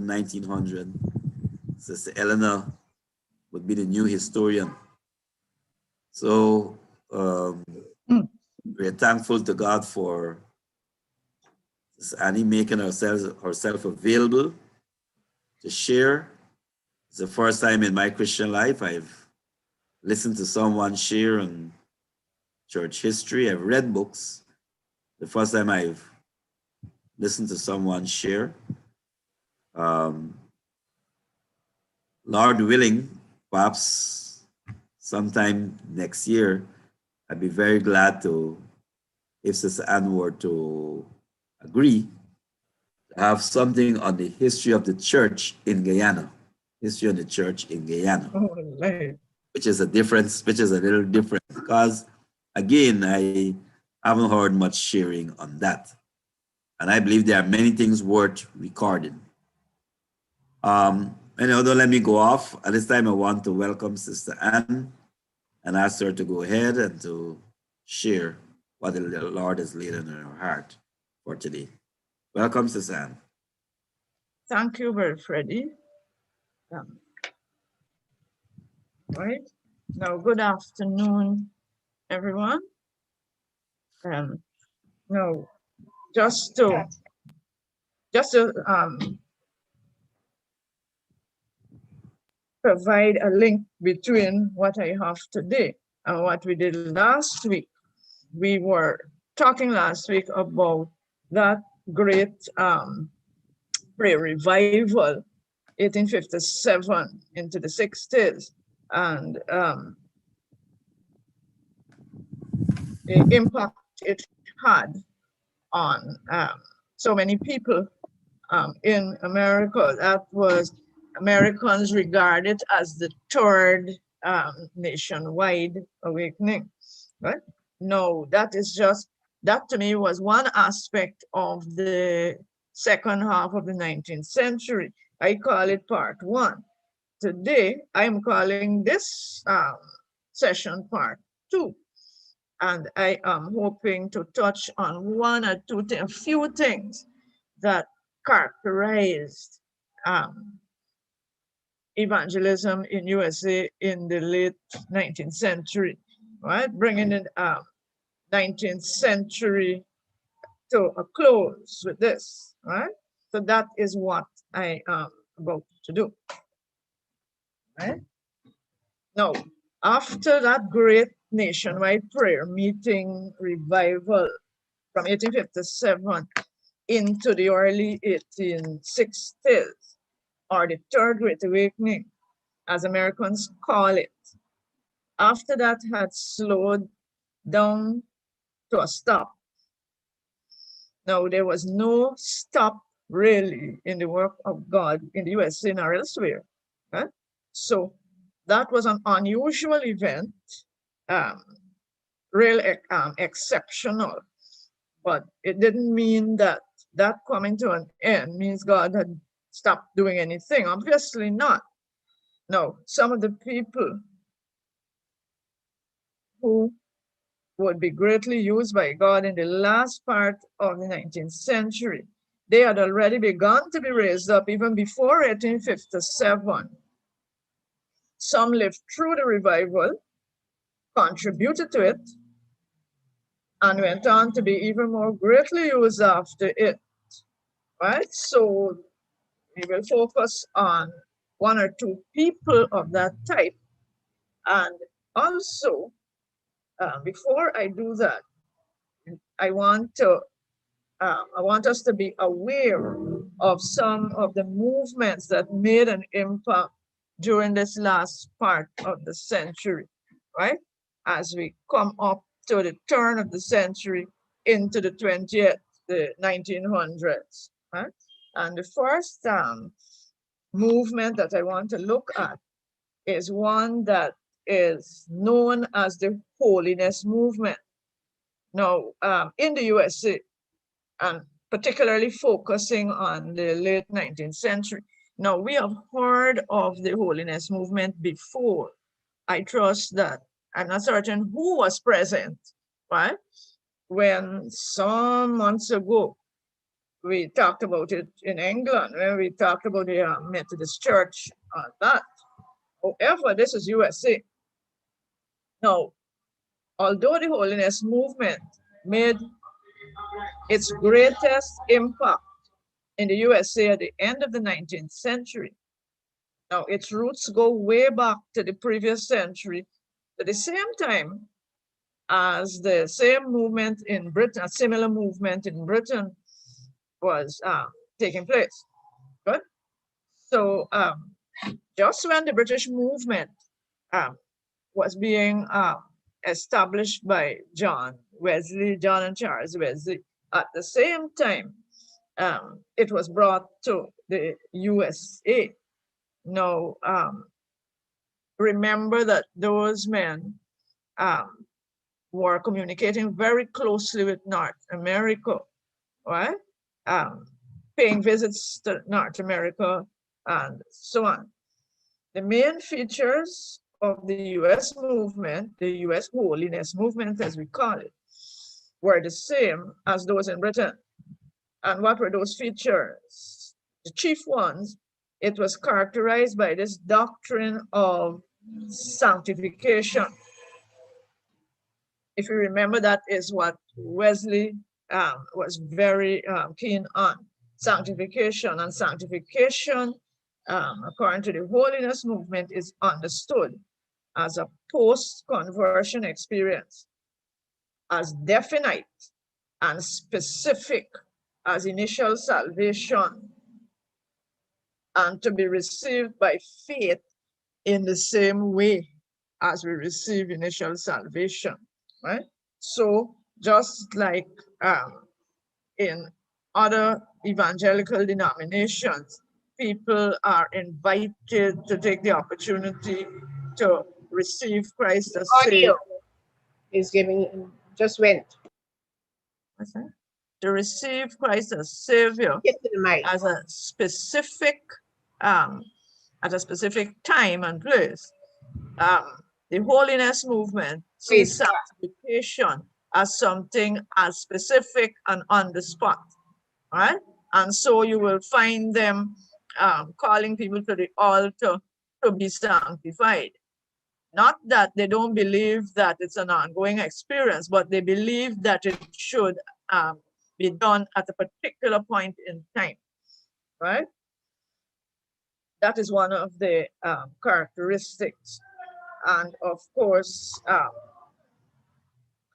1900, Sister Eleanor would be the new historian. So we're thankful to God for Sister Annie making herself available to share. It's the first time in my Christian life I've listened to someone share on church history. I've read books. The first time I've listened to someone share. Lord willing, perhaps sometime next year, I'd be very glad to, if Sister Anne were to agree, to have something on the history of the church in Guyana. History of the church in Guyana. Which is a little different, because again, I haven't heard much sharing on that. And I believe there are many things worth recording. Don't let me go off. At this time, I want to welcome Sister Anne and ask her to go ahead and to share what the Lord has laid on her heart for today. Welcome, Sister Anne. Thank you, Brother Freddie. Right now, good afternoon, everyone. No, just to provide a link between what I have today and what we did last week. We were talking last week about that great prayer revival, 1857 into the 60s, and the impact it had on so many people in America. That was, Americans regard it as the third nationwide awakening, right? No, that to me was one aspect of the second half of the 19th century. I call it part one. Today, I'm calling this session part two. And I am hoping to touch on one or two things, a few things that characterized evangelism in USA in the late 19th century, right? Bringing in 19th century to a close with this, right? So that is what I am about to do, right? Now, after that great nationwide prayer meeting revival from 1857 into the early 1860s, or the Third Great Awakening, as Americans call it, after that had slowed down to a stop. Now, there was no stop really in the work of God in the USA or elsewhere. Right? So that was an unusual event, really exceptional, but it didn't mean that coming to an end means God had stopped doing anything. Obviously not. No, some of the people who would be greatly used by God in the last part of the 19th century, they had already begun to be raised up even before 1857. Some lived through the revival, contributed to it, and went on to be even more greatly used after it, right? So we will focus on one or two people of that type. And also, before I do that, I want us to be aware of some of the movements that made an impact during this last part of the century, right? As we come up to the turn of the century into the 20th, the 1900s, right? And the first movement that I want to look at is one that is known as the holiness movement. Now, in the USA, and particularly focusing on the late 19th century. Now, we have heard of the holiness movement before. I trust that I'm not certain who was present, right? When some months ago, we talked about it in England, when we talked about the Methodist Church on that. However, this is USA. Now, although the holiness movement made its greatest impact in the USA at the end of the 19th century, now its roots go way back to the previous century, at the same time as the same movement in Britain, a similar movement in Britain was taking place. Good. So just when the British movement was being established by John and Charles Wesley, at the same time, it was brought to the USA. Now, remember that those men were communicating very closely with North America, right? Paying visits to North America and so on. The main features of the US movement, the US holiness movement as we call it, were the same as those in Britain. And what were those features? The chief ones, it was characterized by this doctrine of sanctification. If you remember, that is what Wesley was very keen on, sanctification. And sanctification, according to the holiness movement, is understood as a post-conversion experience, as definite and specific as initial salvation, and to be received by faith in the same way as we receive initial salvation, right? So just like in other evangelical denominations, people are invited to take the opportunity to receive Christ as Savior. Audio is giving, just went. What's that? To receive Christ as Savior Get to the mic. as a specific, at a specific time and place. The holiness movement sees Please. sanctification as something as specific and on the spot, right? And so you will find them calling people to the altar to be sanctified. Not that they don't believe that it's an ongoing experience, but they believe that it should be done at a particular point in time, right? That is one of the characteristics. And of course,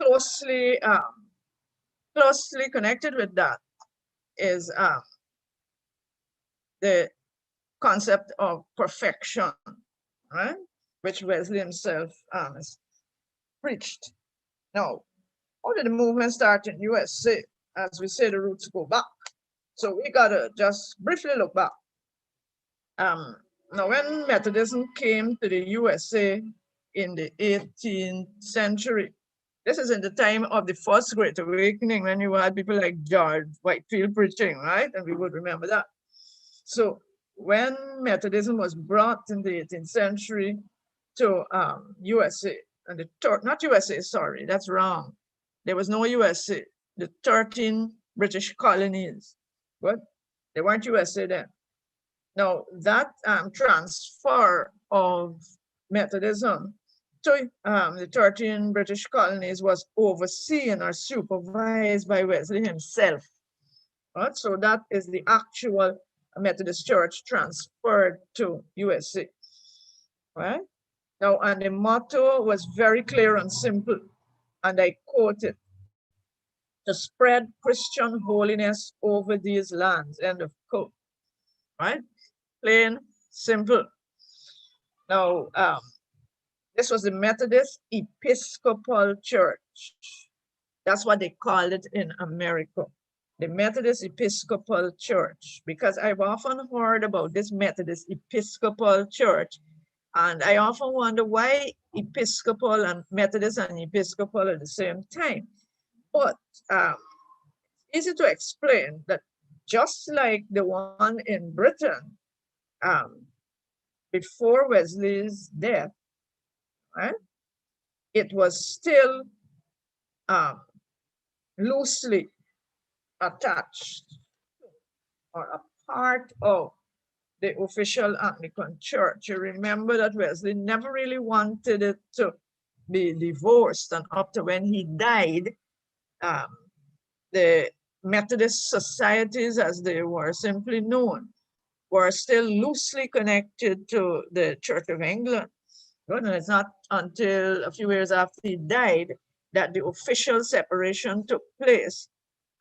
closely connected with that is the concept of perfection, right? Which Wesley himself has preached. Now, how did the movement start in USA? As we say, the roots go back. So we gotta just briefly look back. Now, when Methodism came to the USA in the 18th century, this is in the time of the First Great Awakening, when you had people like George Whitefield preaching, right? And we would remember that. So when Methodism was brought in the 18th century to USA, and not USA, sorry, that's wrong. There was no USA. The 13 British colonies, but they weren't USA then. Now that transfer of Methodism to the 13 British colonies was overseen or supervised by Wesley himself. Right? So that is the actual Methodist Church transferred to USA. Right? Now, and the motto was very clear and simple, and I quote it: to spread Christian holiness over these lands, end of quote. Right? Plain, simple. Now, this was the Methodist Episcopal Church. That's what they called it in America, the Methodist Episcopal Church, because I've often heard about this Methodist Episcopal Church, and I often wonder why Episcopal and Methodist and Episcopal at the same time. But easy to explain that just like the one in Britain, before Wesley's death, right, it was still loosely attached to or a part of the official Anglican Church. You remember that Wesley never really wanted it to be divorced, and up to when he died, the Methodist societies, as they were simply known, were still loosely connected to the Church of England. And it's not until a few years after he died that the official separation took place,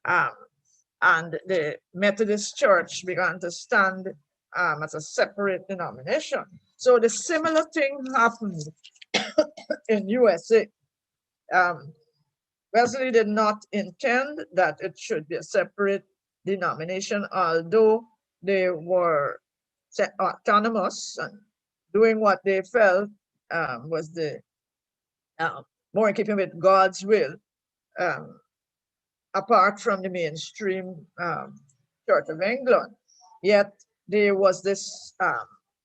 and the Methodist Church began to stand as a separate denomination. So the similar thing happened in USA. Wesley did not intend that it should be a separate denomination, although they were autonomous and doing what they felt was the more in keeping with God's will, apart from the mainstream Church of England. Yet there was this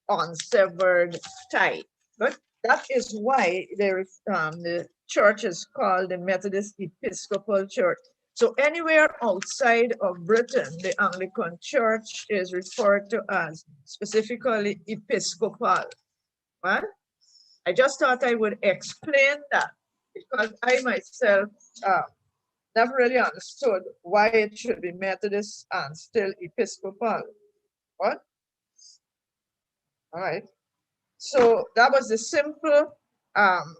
unsevered tie. But that is why the church is called the Methodist Episcopal Church. So anywhere outside of Britain, the Anglican Church is referred to as specifically Episcopal. Right? I just thought I would explain that because I myself never really understood why it should be Methodist and still Episcopal. What? All right. So that was the simple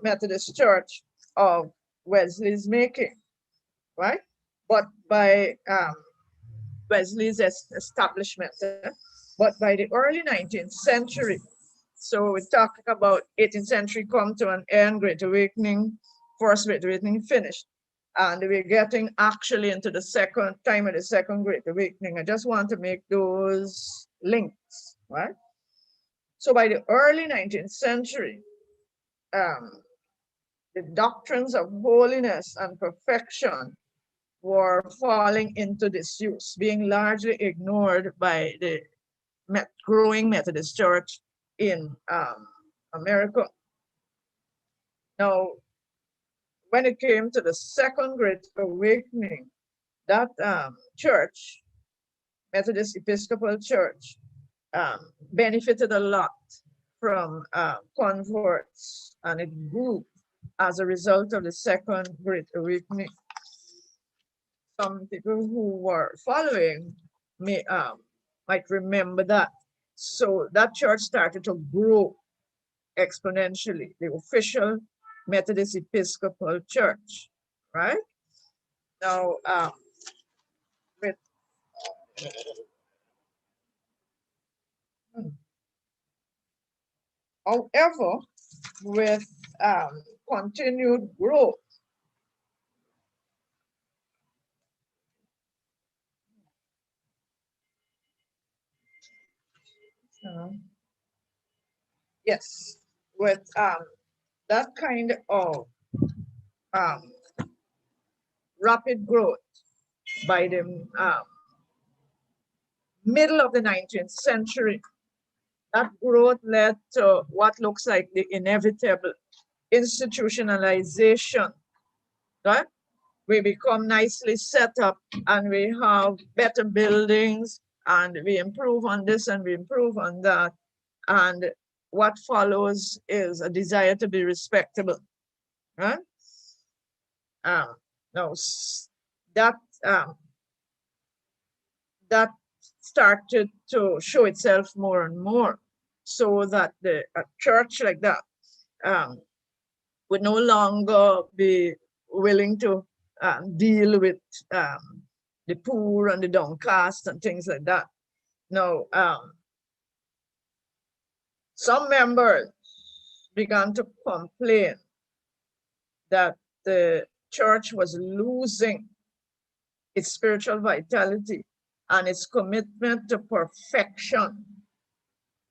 Methodist Church of Wesley's making, right? But by Wesley's establishment, but by the early 19th century, so we're talking about 18th century come to an end, Great Awakening, First Great Awakening finished. And we're getting actually into the second time of the Second Great Awakening. I just want to make those links, right? So by the early 19th century, the doctrines of holiness and perfection were falling into disuse, being largely ignored by the growing Methodist Church in America. Now, when it came to the Second Great Awakening, that church, Methodist Episcopal Church, benefited a lot from converts, and it grew as a result of the Second Great Awakening. Some people who were following might remember that. So that church started to grow exponentially, the official Methodist Episcopal Church, right? Now, however, with continued growth, yes, with that kind of rapid growth by the middle of the 19th century, that growth led to what looks like the inevitable institutionalization, right? We become nicely set up and we have better buildings and we improve on this and we improve on that. And what follows is a desire to be respectable, right? Now, that started to show itself more and more, so that a church like that would no longer be willing to deal with the poor and the downcast and things like that. Now, some members began to complain that the church was losing its spiritual vitality and its commitment to perfection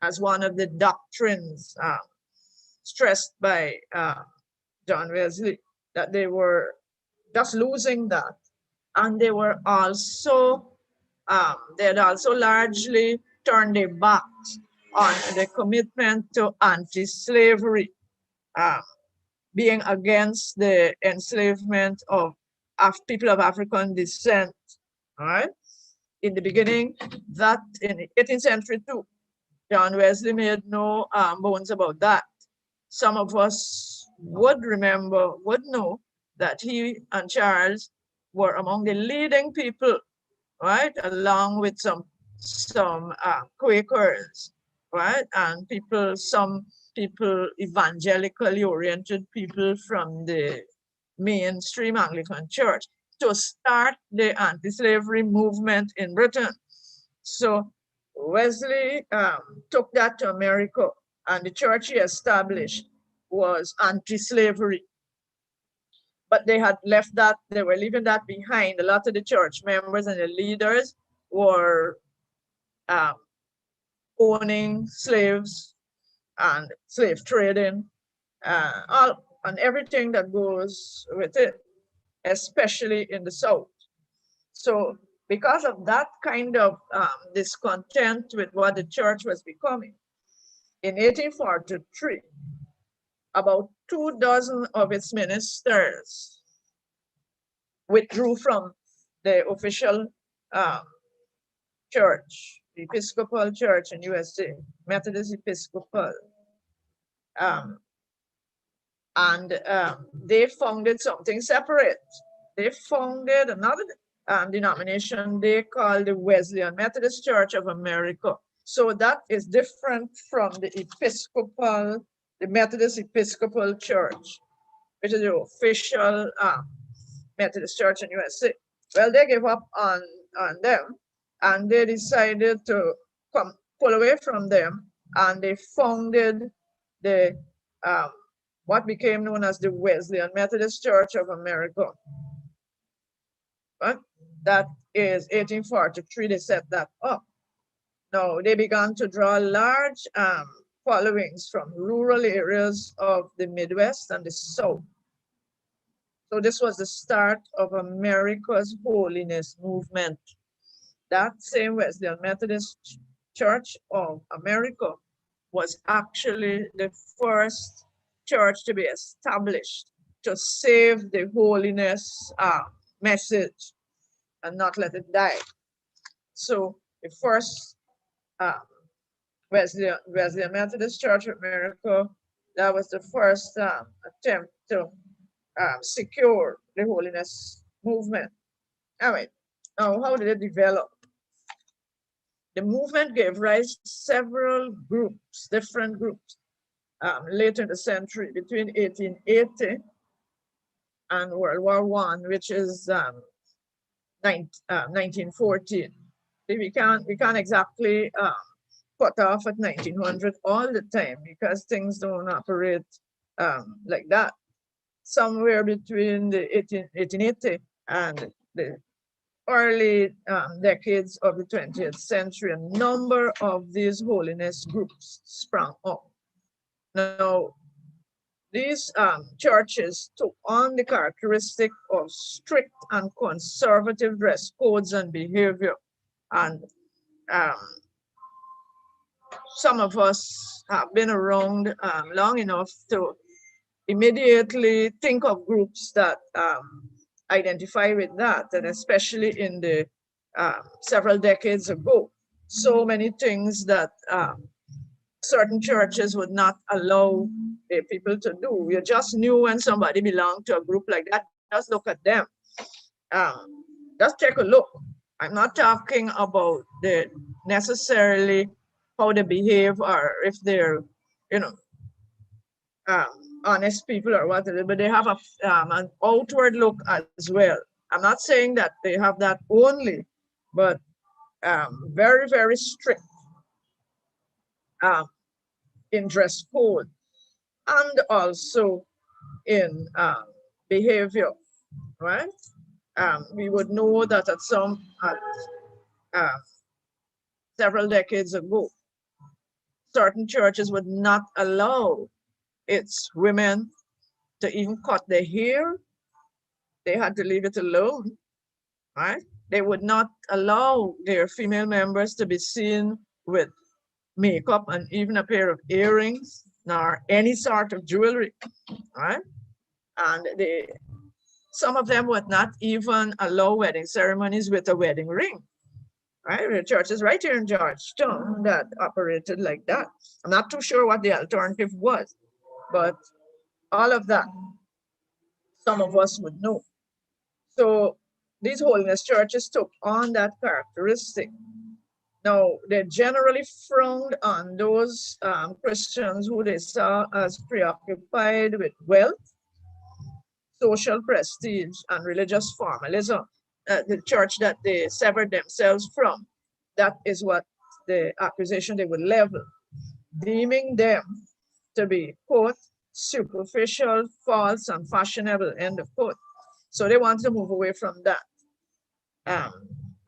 as one of the doctrines stressed by John Wesley, that they were just losing that. And they were also, they had also largely turned their backs on the commitment to anti-slavery, being against the enslavement of people of African descent, all right? in the beginning, that in the 18th century too, John Wesley made no bones about that. Some of us would remember, would know that he and Charles were among the leading people, right, along with some Quakers, right, and some people, evangelically oriented people from the mainstream Anglican Church, to start the anti-slavery movement in Britain. So Wesley took that to America, and the church he established was anti-slavery. But they had left that, they were leaving that behind. A lot of the church members and the leaders were owning slaves and slave trading, and everything that goes with it, especially in the South. So because of that kind of discontent with what the church was becoming, in 1843, about 24 of its ministers withdrew from the official church, the Episcopal Church in USA, Methodist Episcopal. They founded something separate. They founded another denomination they call the Wesleyan Methodist Church of America. So that is different from the Methodist Episcopal Church, which is the official Methodist Church in USA. Well, they gave up on them, and they decided to pull away from them, and they founded the what became known as the Wesleyan Methodist Church of America. But that is 1843, they set that up. Now, they began to draw large followings from rural areas of the Midwest and the South. So this was the start of America's holiness movement. That same Wesleyan Methodist Church of America was actually the first church to be established to save the holiness message and not let it die. So the first Wesleyan Methodist Church of America, that was the first attempt to secure the holiness movement. Anyway, now how did it develop? The movement gave rise to several groups, different groups, later in the century, between 1880 and World War I, which is 1914. We can't exactly cut off at 1900 all the time, because things don't operate like that. Somewhere between the 1880 and the early decades of the 20th century, a number of these holiness groups sprang up. Now, these churches took on the characteristic of strict and conservative dress codes and behavior. And some of us have been around long enough to immediately think of groups that identify with that, and especially in the several decades ago, so many things that certain churches would not allow people to do. You just knew when somebody belonged to a group like that. Just look at them. Just take a look. I'm not talking about the necessarily how they behave or if they're, honest people or whatever, but they have an outward look as well. I'm not saying that they have that only, but very, very strict in dress code and also in behavior, right? We would know that at several decades ago, certain churches would not allow its women to even cut their hair. They had to leave it alone, right? They would not allow their female members to be seen with makeup and even a pair of earrings, nor any sort of jewelry, right? And some of them would not even allow wedding ceremonies with a wedding ring. right? The churches right here in Georgetown that operated like that. I'm not too sure what the alternative was, but all of that, some of us would know. So these holiness churches took on that characteristic. Now, they generally frowned on those Christians who they saw as preoccupied with wealth, social prestige, and religious formalism. The church that they severed themselves from, that is what the accusation they would level, deeming them to be, quote, superficial, false, and fashionable, end of quote. So they want to move away from that.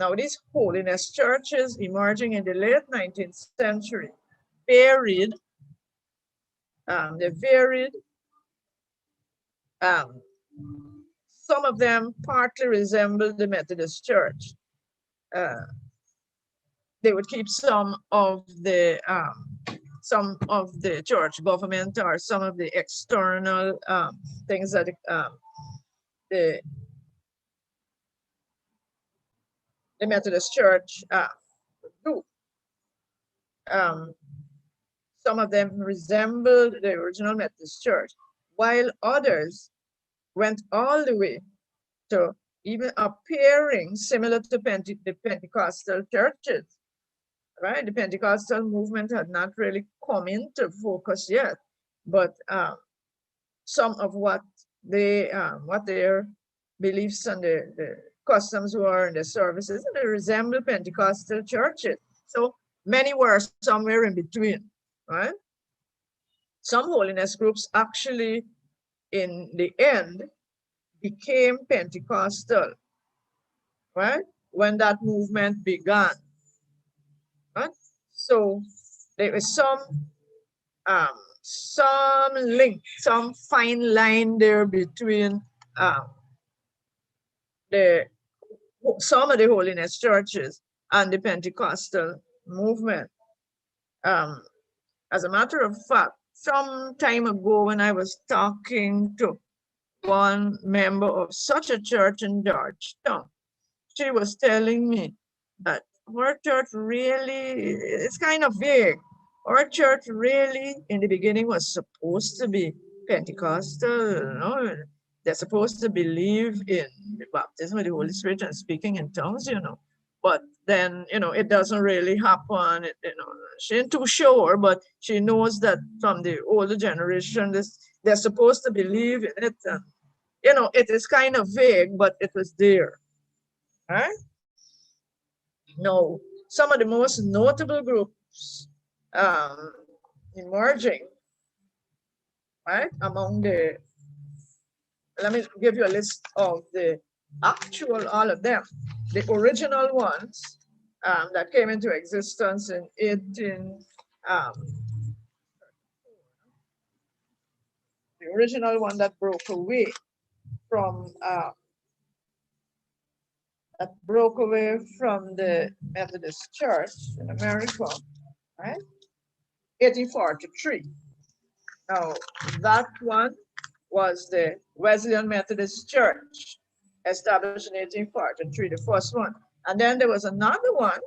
Now, these holiness churches emerging in the late 19th century varied. They varied. Some of them partly resembled the Methodist Church. They would keep some of the church government or some of the external things that the Methodist Church do. Some of them resembled the original Methodist Church, while others went all the way to even appearing similar to the Pentecostal churches, right? The Pentecostal movement had not really come into focus yet, but some of what their beliefs and the customs were in the services, and they resemble Pentecostal churches. So many were somewhere in between, right? Some holiness groups actually, in the end, became Pentecostal, right? When that movement began, right? So there was some link, some fine line there between some of the holiness churches and the Pentecostal movement. As a matter of fact, some time ago when I was talking to one member of such a church in Georgetown, she was telling me that her church really, it's kind of vague. Our church really, in the beginning, was supposed to be Pentecostal, you know. They're supposed to believe in the baptism of the Holy Spirit and speaking in tongues, you know. But then, you know, it doesn't really happen. She ain't too sure, but she knows that from the older generation, they're supposed to believe in it. And, you know, it is kind of vague, but it was there, right? Now, some of the most notable groups emerging, right, among the, let me give you a list of the actual, all of them. The original ones that came into existence in 18, the original one that broke away from the Methodist Church in America, right? 1843. Now, that one was the Wesleyan Methodist Church, established in 1843, the first one. And then there was another one,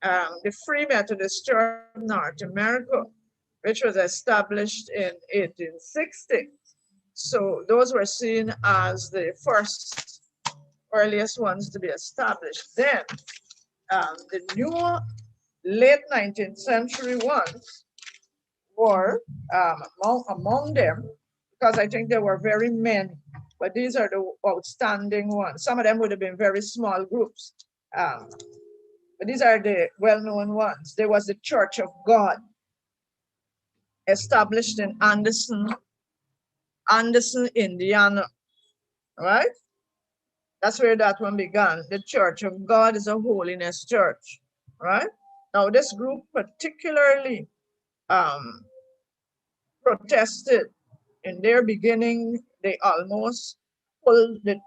the Free Methodist Church of North America, which was established in 1860. So those were seen as the first, earliest ones to be established. Then the new late 19th century ones were among them, because I think there were very many, but these are the outstanding ones. Some of them would have been very small groups, but these are the well-known ones. There was the Church of God, established in Anderson, Indiana, right? That's where that one began. The Church of God is a holiness church, right? Now, this group particularly protested. In their beginning, they almost pulled the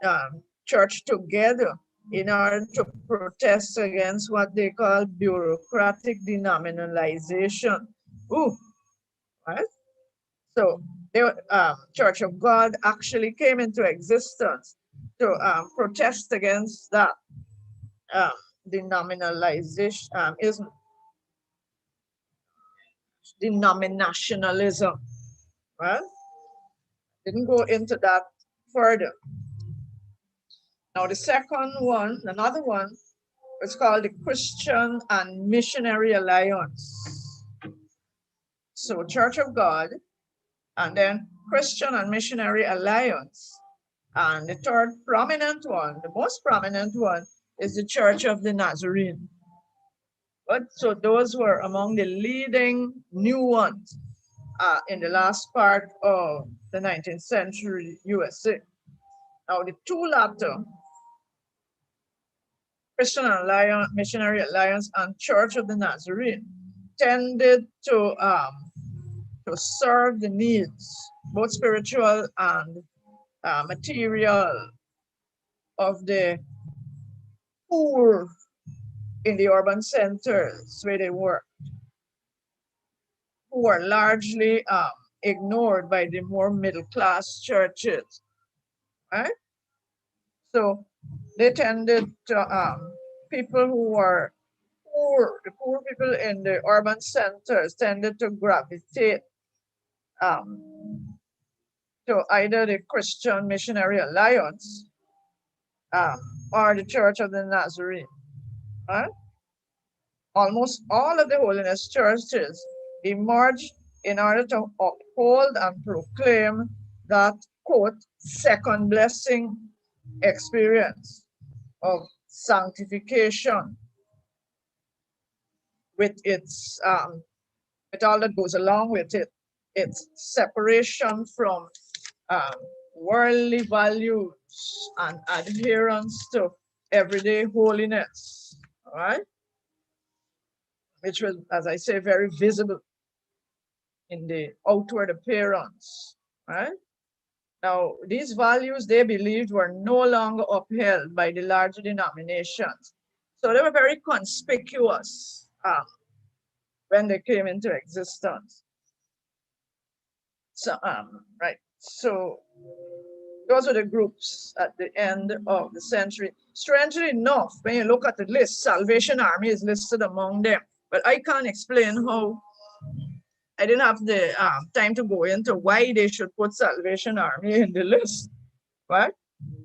church together in order to protest against what they call bureaucratic denominalization. Ooh, right? So the Church of God actually came into existence to protest against that. denominalization, is denominationalism. Well, didn't go into that further. Now the second one, another one, is called the Christian and Missionary Alliance. So Church of God, and then Christian and Missionary Alliance. And the third prominent one, the most prominent one, is the Church of the Nazarene. But so those were among the leading new ones in the last part of the 19th century USA. Now the two latter, Christian Alliance, Missionary Alliance, and Church of the Nazarene, tended to serve the needs, both spiritual and material, of the poor in the urban centers where they worked, who were largely ignored by the more middle-class churches, right? So they tended to, people who were poor, the poor people in the urban centers tended to gravitate to either the Christian Missionary Alliance or the Church of the Nazarene, right? Almost all of the holiness churches emerged in order to uphold and proclaim that, quote, second blessing experience of sanctification with its with all that goes along with it, its separation from worldly values and adherence to everyday holiness, all right? Which was, as I say, very visible in the outward appearance, right? Now, these values they believed were no longer upheld by the larger denominations. So they were very conspicuous when they came into existence. So, right. So those are the groups at the end of the century. Strangely enough, when you look at the list, Salvation Army is listed among them. But I can't explain how. I didn't have the time to go into why they should put Salvation Army in the list, right?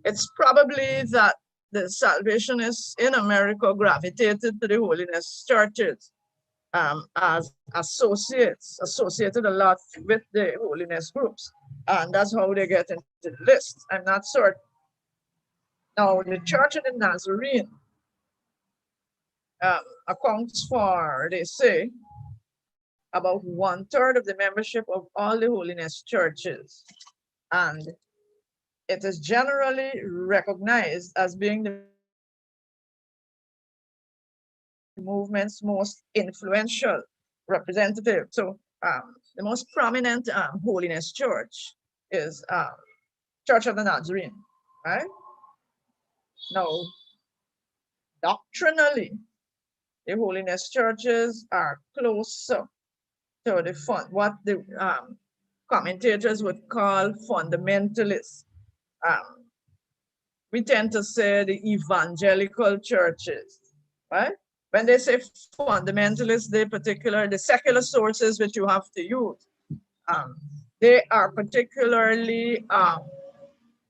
It's probably that the Salvationists in America gravitated to the holiness churches as associated a lot with the holiness groups. And that's how they get into the list. I'm not certain. Now, the Church of the Nazarene accounts for, they say, about 1/3 of the membership of all the holiness churches. And it is generally recognized as being the movement's most influential representative. So the most prominent holiness church is Church of the Nazarene, right? Now, doctrinally, the holiness churches are closer to the what the commentators would call fundamentalists. We tend to say the evangelical churches, right? When they say fundamentalists, the secular sources which you have to use, they are particularly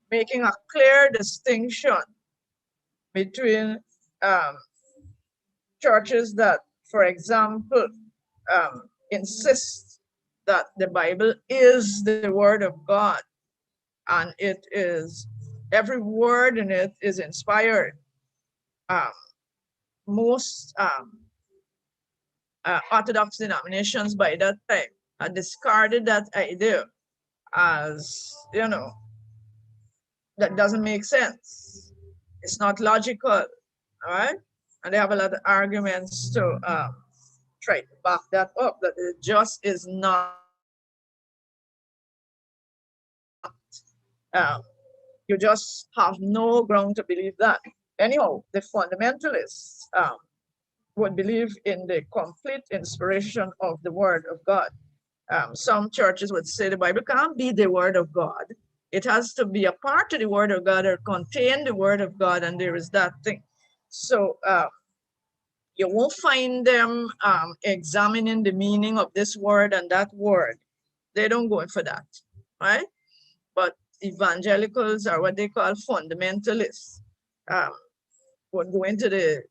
making a clear distinction between churches that, for example, insist that the Bible is the word of God and it is, every word in it is inspired. Most Orthodox denominations by that time had discarded that idea as, you know, that doesn't make sense. It's not logical, all right? And they have a lot of arguments to try to back that up, that it just is not. You just have no ground to believe that. Anyhow, the fundamentalists would believe in the complete inspiration of the Word of God. Some churches would say the Bible can't be the Word of God. It has to be a part of the Word of God or contain the Word of God, and there is that thing. So You won't find them examining the meaning of this word and that word. They don't go in for that, right? But evangelicals are what they call fundamentalists. Would go into the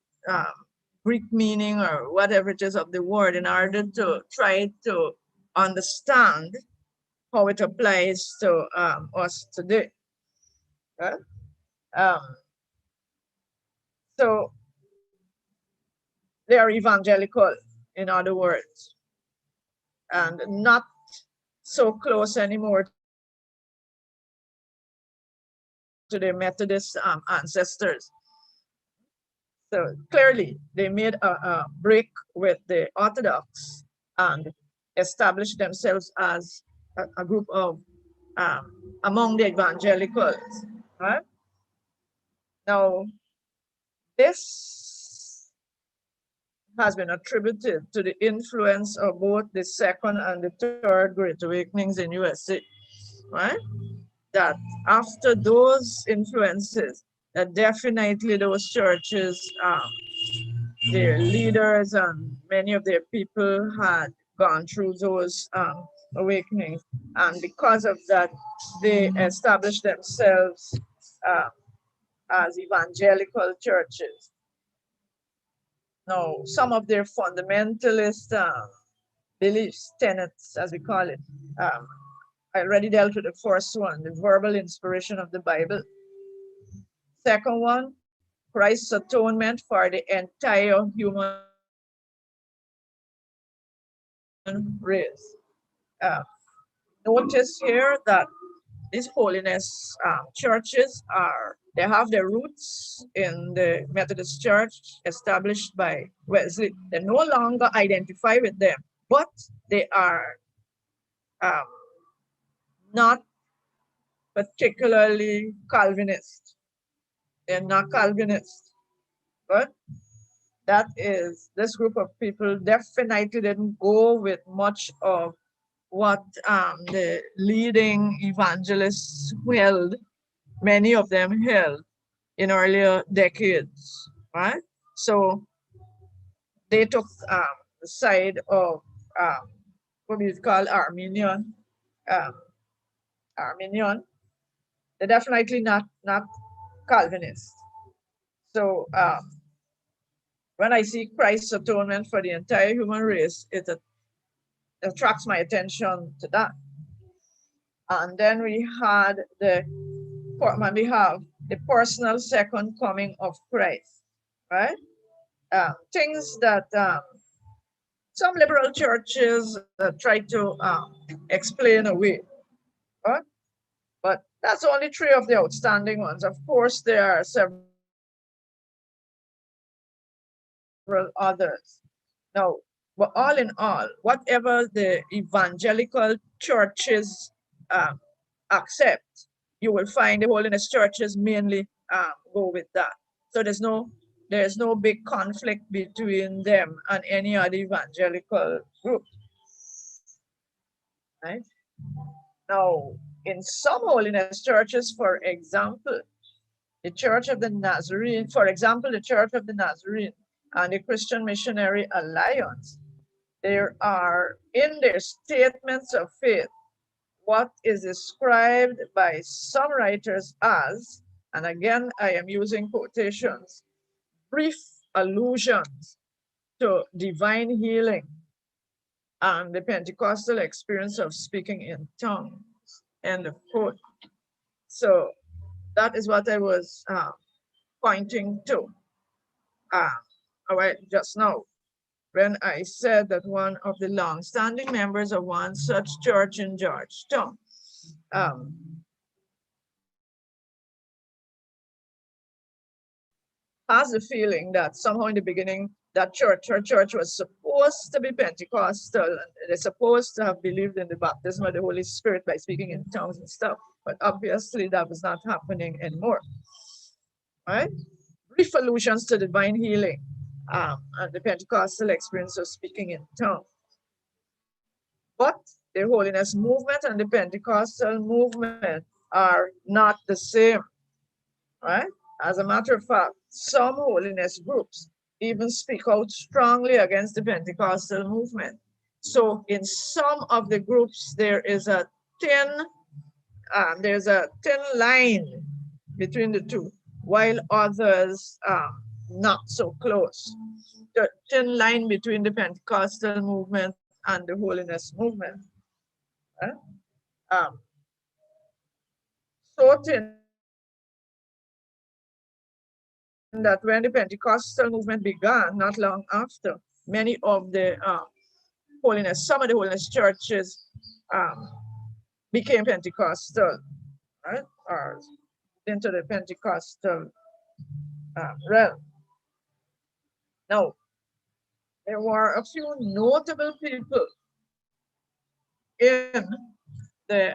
Greek meaning or whatever it is of the word in order to try to understand how it applies to us today. Right? So they are evangelical, in other words, and not so close anymore to their Methodist ancestors. So clearly, they made a break with the Orthodox and established themselves as a group of among the evangelicals. Right? Now, this has been attributed to the influence of both the second and the third Great Awakenings in USA. Right? That after those influences, that definitely those churches, their leaders and many of their people had gone through those awakenings. And because of that, they established themselves as evangelical churches. Now, some of their fundamentalist beliefs, tenets, as we call it, I already dealt with the first one, the verbal inspiration of the Bible. Second one, Christ's atonement for the entire human race. Notice here that these holiness churches they have their roots in the Methodist Church established by Wesley. They no longer identify with them, but they are not particularly Calvinist. They're not Calvinist, but that is, this group of people definitely didn't go with much of what the leading evangelists held, many of them held in earlier decades, right? So they took the side of what we call Arminian. Arminian. They're definitely not Calvinist. So when I see Christ's atonement for the entire human race, it attracts my attention to that. And then we have the personal second coming of Christ, right? Things that some liberal churches try to explain away, right? But that's only three of the outstanding ones. Of course, there are several others. Now, but all in all, whatever the evangelical churches accept, you will find the holiness churches mainly go with that. So there's no big conflict between them and any other evangelical group. Right? Now, in some holiness churches, for example, the Church of the Nazarene, for example, the Church of the Nazarene and the Christian Missionary Alliance, there are in their statements of faith what is described by some writers as, and again, I am using quotations, brief allusions to divine healing and the Pentecostal experience of speaking in tongues, end of quote. So that is what I was pointing to just now, when I said that one of the long-standing members of one such church in Georgetown has the feeling that somehow in the beginning that her church was supposed to be Pentecostal, and they're supposed to have believed in the baptism of the Holy Spirit by speaking in tongues and stuff, but obviously that was not happening anymore, right? Brief allusions to divine healing and the Pentecostal experience of speaking in tongues. But the holiness movement and the Pentecostal movement are not the same, right? As a matter of fact, some holiness groups even speak out strongly against the Pentecostal movement. So in some of the groups, there's a thin line between the two, while others not so close. The thin line between the Pentecostal movement and the holiness movement. So thin that when the Pentecostal movement began, not long after, many of the some of the holiness churches became Pentecostal, right? Or into the Pentecostal realm. Now, there were a few notable people in the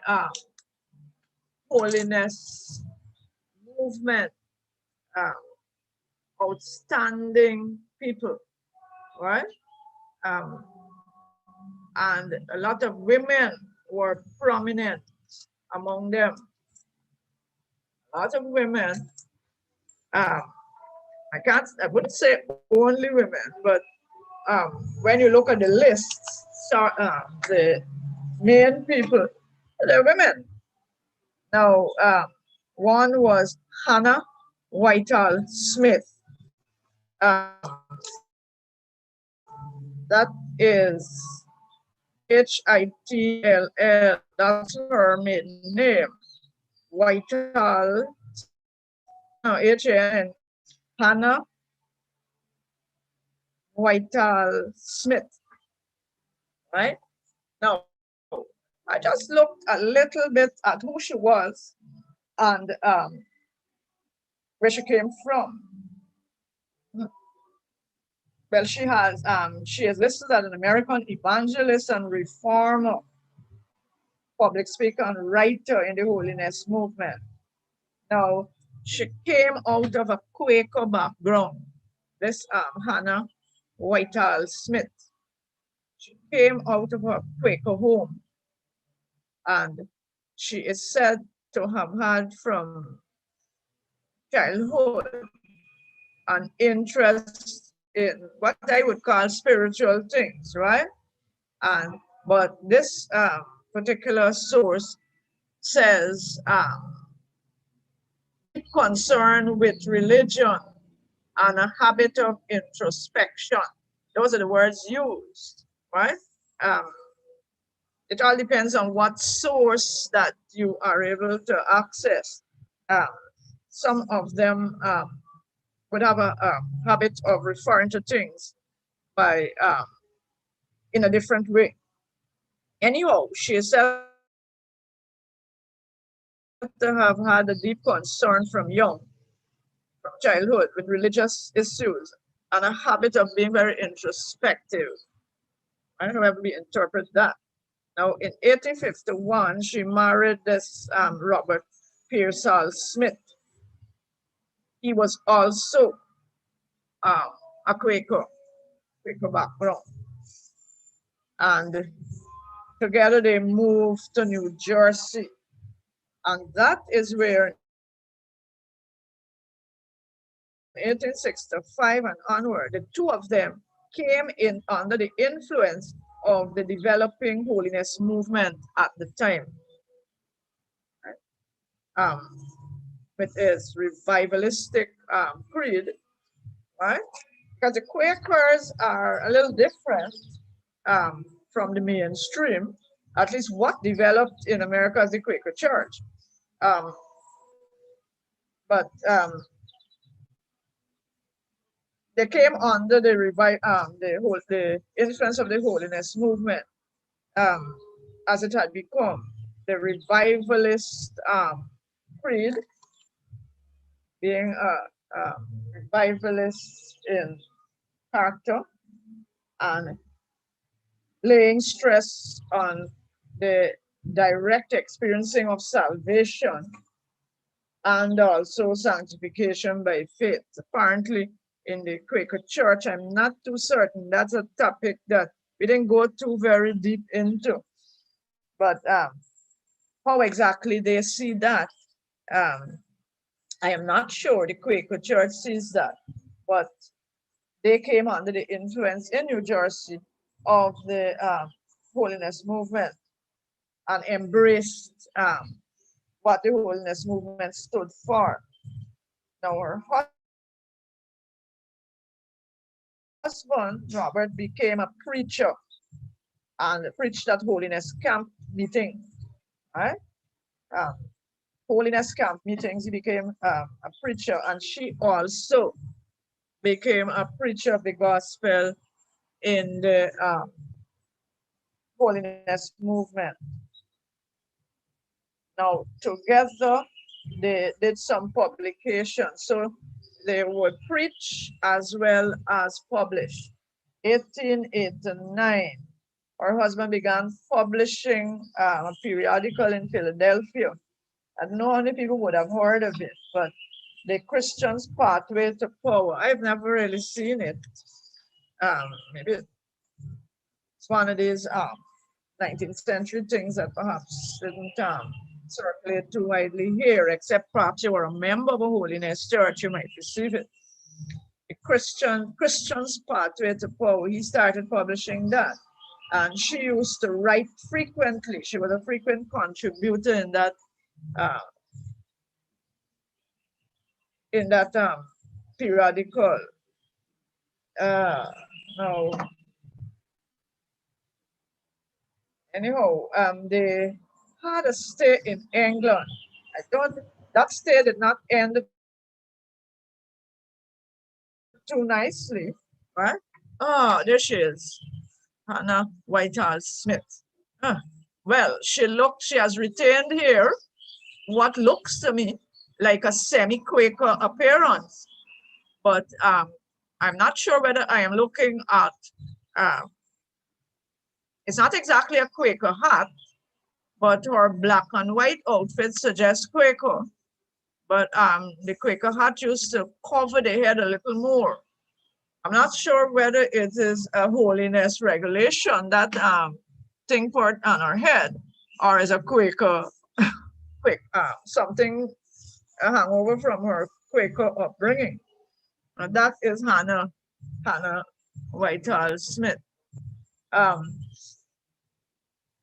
holiness movement, outstanding people, right? And a lot of women were prominent among them. A lot of women, I wouldn't say only women, but when you look at the list, the main people, they're women. Now, one was Hannah Whitall Smith. That is Hitll, that's her maiden name. Whitall, H-A-N, Hannah Whitall Smith, right? Now, I just looked a little bit at who she was and where she came from. Well, she is listed as an American evangelist and reformer, public speaker and writer in the holiness movement. Now, she came out of a Quaker background. This Hannah Whitall Smith. She came out of a Quaker home, and she is said to have had from childhood an interest in what I would call spiritual things, right? But this particular source says concern with religion and a habit of introspection. Those are the words used, right? It all depends on what source that you are able to access. Some of them would have a habit of referring to things by in a different way. Anyhow, she is said to have had a deep concern from childhood, with religious issues and a habit of being very introspective. I don't know how we interpret that. Now, in 1851, she married this Robert Pearsall Smith. He was also a Quaker background. And together they moved to New Jersey. And that is where 1865 and onward, the two of them came in under the influence of the developing holiness movement at the time. With its revivalistic creed, right? Because the Quakers are a little different from the mainstream, at least what developed in America as the Quaker Church. But they came under the influence of the holiness movement, as it had become the revivalist creed, being a revivalist in character and laying stress on the direct experiencing of salvation and also sanctification by faith. Apparently, in the Quaker Church, I'm not too certain. That's a topic that we didn't go too very deep into. But how exactly they see that, I am not sure the Quaker Church sees that. But they came under the influence in New Jersey of the holiness movement and embraced what the holiness movement stood for. Now, her husband, Robert, became a preacher and preached at holiness camp meeting, right? Holiness camp meetings, he became a preacher, and she also became a preacher of the gospel in the holiness movement. Now, together, they did some publications. So they would preach as well as publish. 1889, her husband began publishing a periodical in Philadelphia. I don't know how many people would have heard of it, but the Christian's Pathway to Power. I've never really seen it. Maybe it's one of these 19th century things that perhaps didn't circulate too widely here, except perhaps you were a member of a holiness church, you might receive it. The Christian's Pathway to Power, he started publishing that. And she used to write frequently. She was a frequent contributor in that periodical. No. Anyhow, they had a stay in England. That stay did not end too nicely, right? Oh, there she is, Hannah Whitehall Smith. Well, she has retained here what looks to me like a semi-Quaker appearance, but I'm not sure whether I am looking at, it's not exactly a Quaker hat, but her black and white outfit suggests Quaker. But the Quaker hat used to cover the head a little more. I'm not sure whether it is a holiness regulation that thing put on her head, or is a Quaker, something a hangover from her Quaker upbringing. And that is Hannah Whitehall Smith.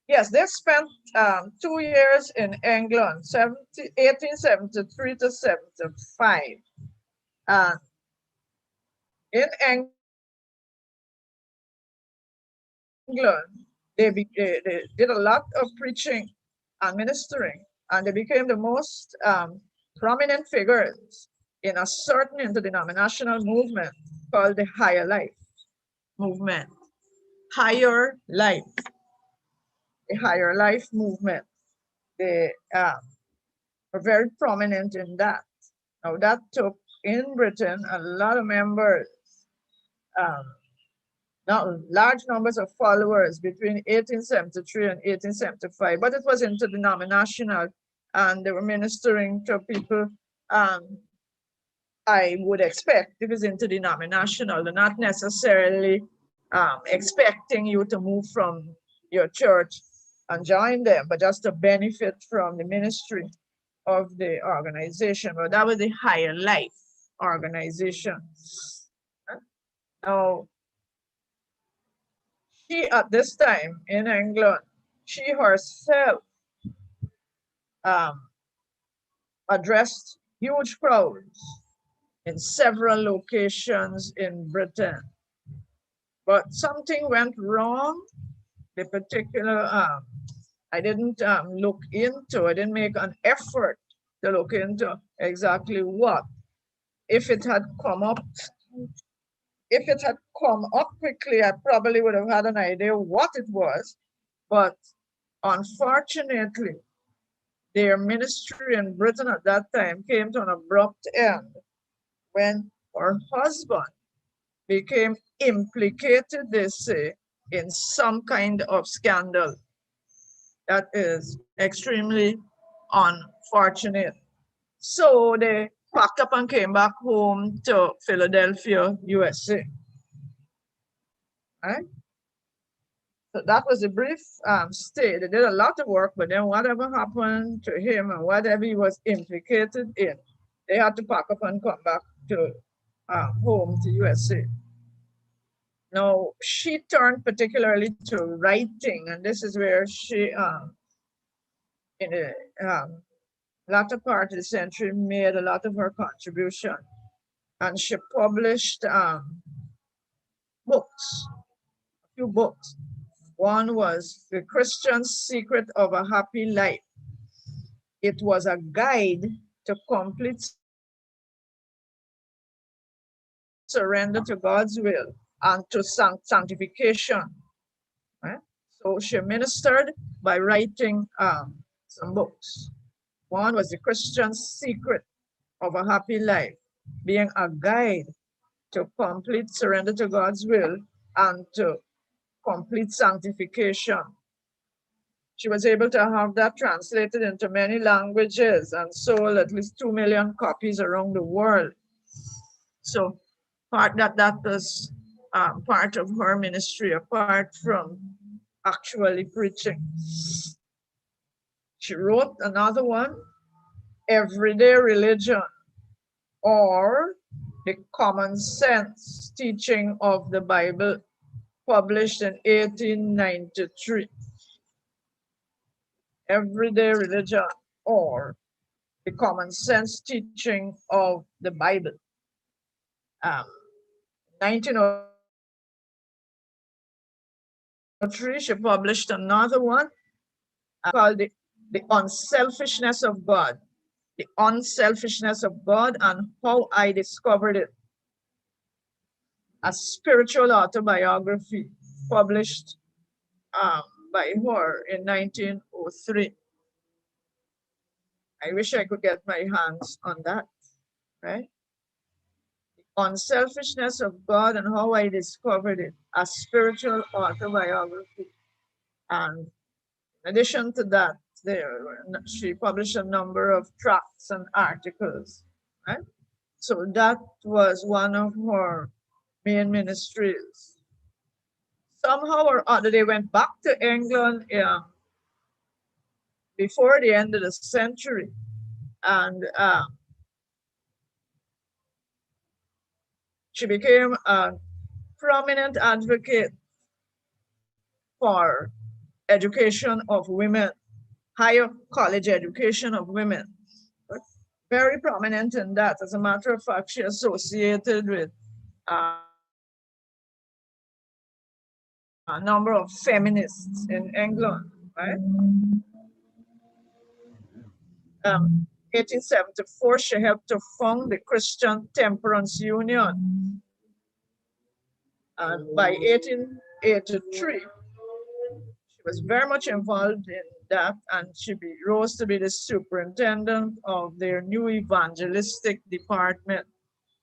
Yes, they spent 2 years in England, 1873 to 75. In England, they did a lot of preaching and ministering, and they became the most prominent figures in a certain interdenominational movement called the Higher Life movement. Higher Life. The Higher Life movement. They were very prominent in that. Now that took in Britain a lot of members, not large numbers of followers between 1873 and 1875, but it was interdenominational, and they were ministering to people. I would expect if it's interdenominational, they're not necessarily expecting you to move from your church and join them, but just to benefit from the ministry of the organization. But that was the Higher Life organization. Now, she at this time in England, she herself addressed huge crowds in several locations in Britain. But something went wrong. The particular, I didn't look into, I didn't make an effort to look into exactly what. If it had come up quickly, I probably would have had an idea what it was. But unfortunately, their ministry in Britain at that time came to an abrupt end when her husband became implicated, they say, in some kind of scandal. That is extremely unfortunate. So they packed up and came back home to Philadelphia, USA. Right? So that was a brief stay. They did a lot of work, but then whatever happened to him and whatever he was implicated in, they had to pack up and come back to home to USA. Now, she turned particularly to writing, and this is where she, in the latter part of the century, made a lot of her contribution. And she published books, a few books. One was The Christian Secret of a Happy Life. It was a guide to complete surrender to God's will and to sanctification. Right? So she ministered by writing some books. One was The Christian Secret of a Happy Life, being a guide to complete surrender to God's will and to complete sanctification. She was able to have that translated into many languages and sold at least 2 million copies around the world. So that was part of her ministry, apart from actually preaching. She wrote another one, Everyday Religion, or The Common Sense Teaching of the Bible, published in 1893. Everyday Religion, or The Common Sense Teaching of the Bible. 1903, she published another one called the Unselfishness of God. The Unselfishness of God and How I Discovered It. A spiritual autobiography published by her in 1903. I wish I could get my hands on that, right? The Unselfishness of God and How I Discovered It, a spiritual autobiography. And in addition to that, she published a number of tracts and articles, right? So that was one of her main ministries. Somehow or other, they went back to England before the end of the century. And she became a prominent advocate for education of women, higher college education of women. Very prominent in that. As a matter of fact, she associated with a number of feminists in England, right? 1874, she helped to found the Christian Temperance Union. And by 1883, she was very much involved in that, and she rose to be the superintendent of their new evangelistic department.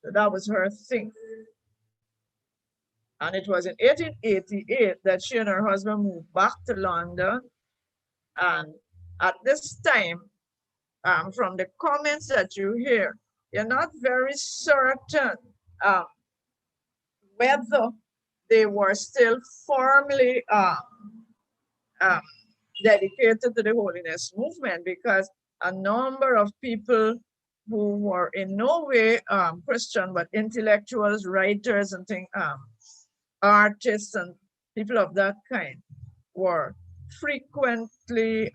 So that was her thing. And it was in 1888 that she and her husband moved back to London. And at this time, from the comments that you hear, you're not very certain whether they were still firmly dedicated to the holiness movement, because a number of people who were in no way Christian, but intellectuals, writers, and artists and people of that kind were frequently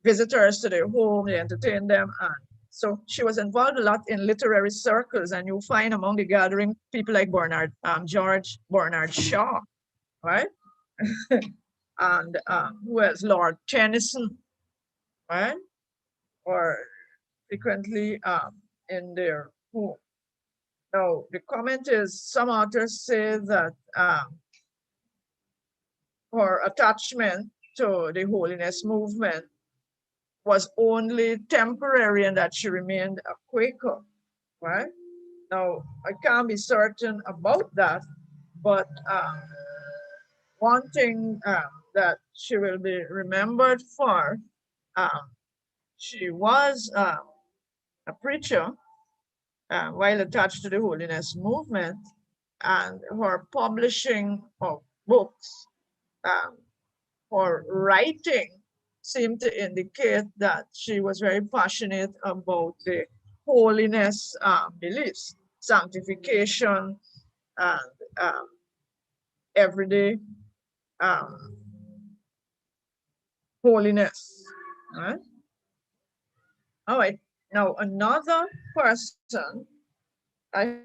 visitors to their home. They entertained them, and so she was involved a lot in literary circles, and you'll find among the gathering people like George Bernard Shaw, right? And who else? Lord Tennyson, right? Or frequently in their home. Now, the comment is, some authors say that her attachment to the holiness movement was only temporary and that she remained a Quaker, right? Now, I can't be certain about that, but one thing that she will be remembered for, she was a preacher while attached to the holiness movement, and her publishing of books, her writing seemed to indicate that she was very passionate about the holiness beliefs, sanctification, and everyday holiness. Right? All right. Now another person, I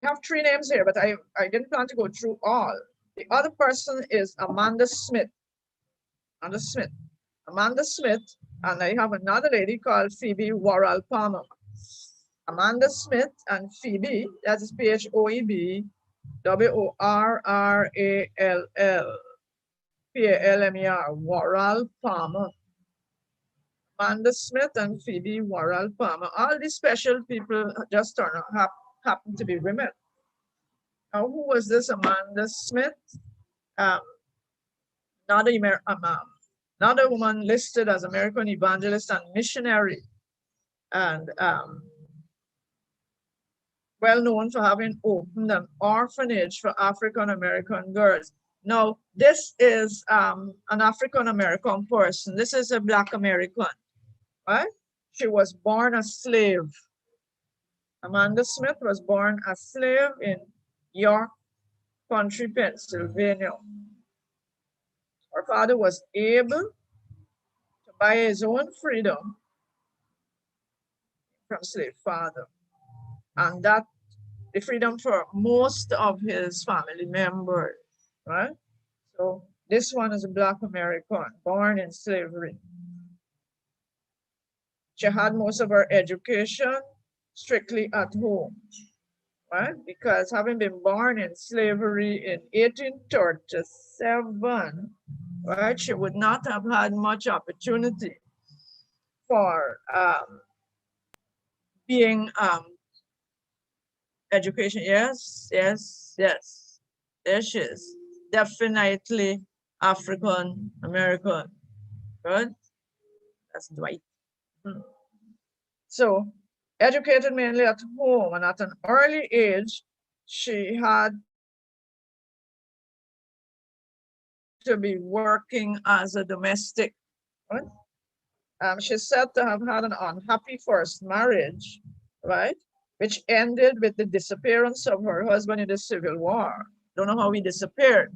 have three names here, but I didn't plan to go through all. The other person is Amanda Smith. Amanda Smith, and I have another lady called Phoebe Worrall Palmer. Amanda Smith and Phoebe, that is Phoebe Worrall Palmer. Worrall Palmer. Amanda Smith and Phoebe Worrall Palmer. All these special people just happen to be women. Now, who was this Amanda Smith? Another woman listed as American evangelist and missionary, and well known for having opened an orphanage for African American girls. Now, this is an African American person. This is a Black American, right? She was born a slave. Amanda Smith was born a slave in York County, Pennsylvania. Her father was able to buy his own freedom from slave father, and that the freedom for most of his family members, right? So this one is a Black American born in slavery. She had most of her education strictly at home, right? Because having been born in slavery in 1837, right, she would not have had much opportunity for being education. Yes. There she is. Definitely African American. Good. That's Dwight. So educated mainly at home, and at an early age, she had to be working as a domestic. Right? She's said to have had an unhappy first marriage, right? Which ended with the disappearance of her husband in the Civil War. Don't know how he disappeared.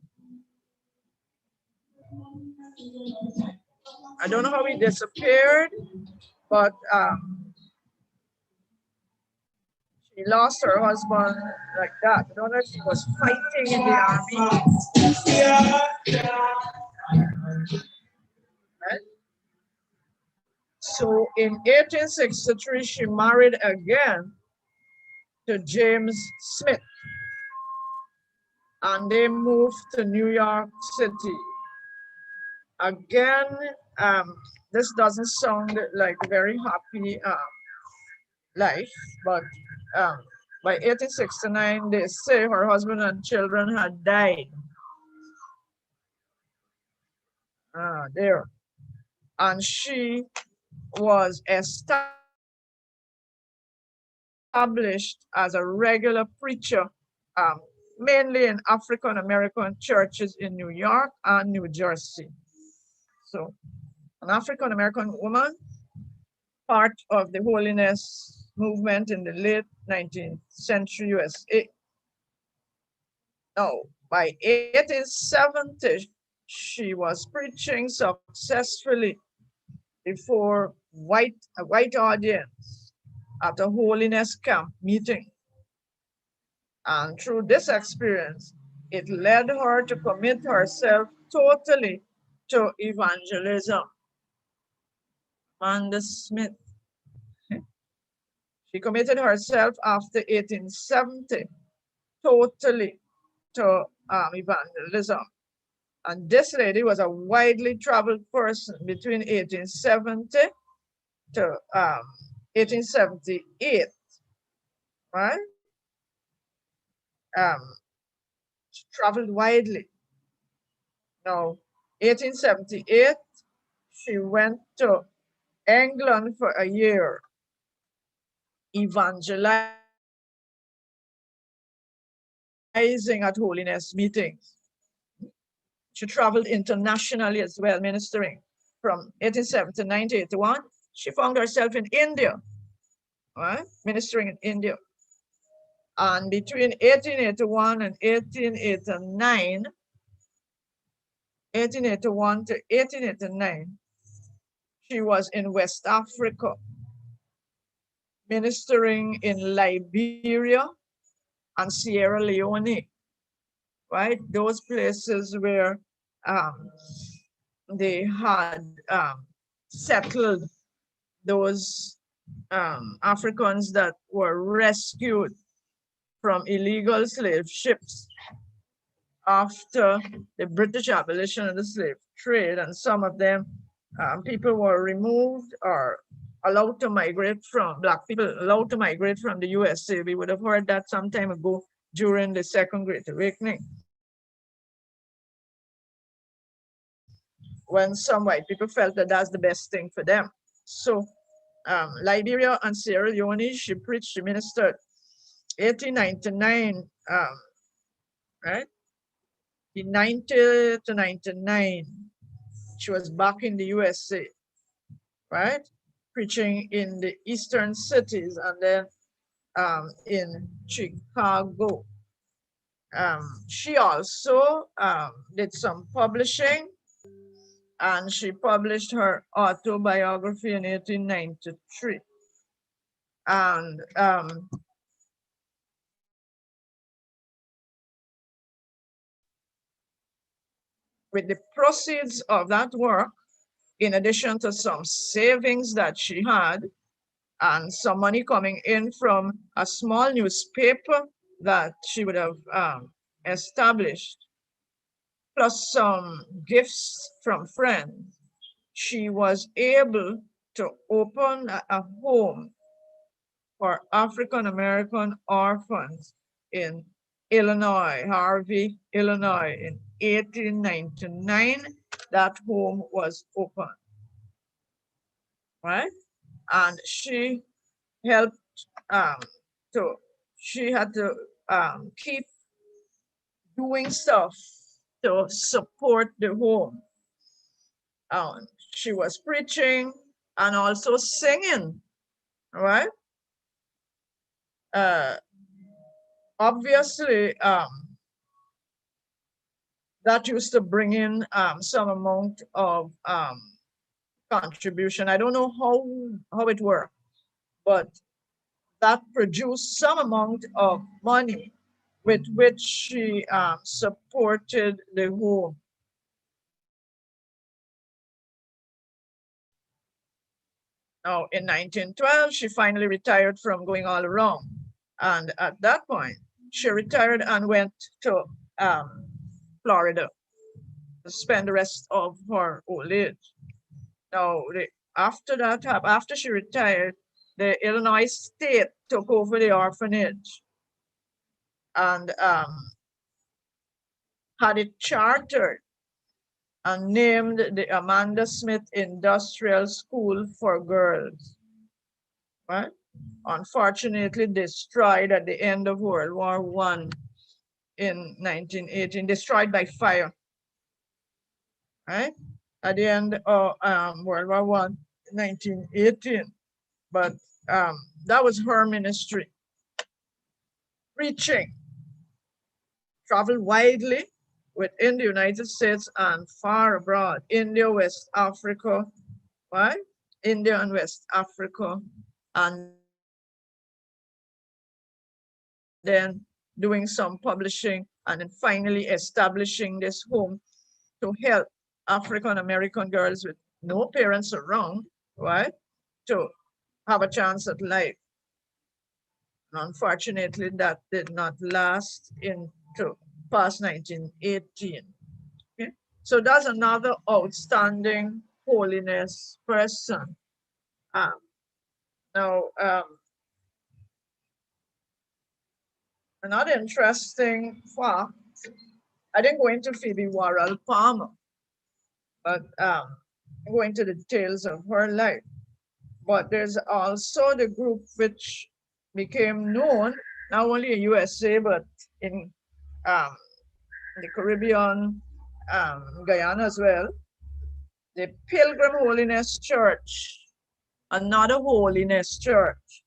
I don't know how he disappeared, but she lost her husband like that. I don't know if she was fighting in the army. Right? So in 1863, she married again to James Smith, and they moved to New York City. Again, this doesn't sound like a very happy life, but by 1869, they say her husband and children had died. There. And she was established as a regular preacher, mainly in African American churches in New York and New Jersey. So, an African American woman, part of the holiness movement in the late 19th century USA. Now, by 1870, she was preaching successfully before a white audience at a holiness camp meeting. And through this experience, it led her to commit herself totally to evangelism. Amanda Smith. She committed herself after 1870 totally to evangelism. And this lady was a widely traveled person between 1870 to 1878, right? She traveled widely. Now, 1878, she went to England for a year, evangelizing at holiness meetings. She traveled internationally as well, ministering from 1870 to 1981. she found herself in India, right? Ministering in India. And between 1881 and 1889, 1881 to 1889, she was in West Africa, ministering in Liberia and Sierra Leone, right? Those places where they had settled those Africans that were rescued from illegal slave ships after the British abolition of the slave trade, and some of them people were removed or allowed to migrate from, Black people allowed to migrate from the USA. We would have heard that some time ago during the Second Great Awakening, when some white people felt that that's the best thing for them. So Liberia and Sierra Leone, she preached, she ministered. 1899, right? In 90 to 99, she was back in the USA, right? Preaching in the eastern cities and then in Chicago. She also did some publishing, and she published her autobiography in 1893. And with the proceeds of that work, in addition to some savings that she had, and some money coming in from a small newspaper that she would have established, plus some gifts from friends, she was able to open a home for African American orphans in Illinois, Harvey, Illinois. In 1899, that home was open, right? And she helped she had to keep doing stuff to support the home. She was preaching and also singing, right? Obviously, that used to bring in some amount of contribution. I don't know how it worked, but that produced some amount of money with which she supported the home. Now, in 1912, she finally retired from going all around. And at that point, she retired and went to Florida to spend the rest of her old age. Now, after that, after she retired, the Illinois state took over the orphanage and had it chartered and named the Amanda Smith Industrial School for Girls, right? Unfortunately destroyed at the end of World War I in 1918, destroyed by fire, right? At the end of World War I, 1918. But that was her ministry. Preaching, traveled widely within the United States and far abroad, India, West Africa, right? India and West Africa, and then doing some publishing, and then finally establishing this home to help African American girls with no parents around, right, to have a chance at life. And unfortunately, that did not last into past 1918. Okay? So that's another outstanding holiness person. Now, another interesting fact, I didn't go into Phoebe Worrell Palmer, but I go into the details of her life. But there's also the group which became known not only in USA but in the Caribbean, Guyana as well, the Pilgrim Holiness Church another holiness church.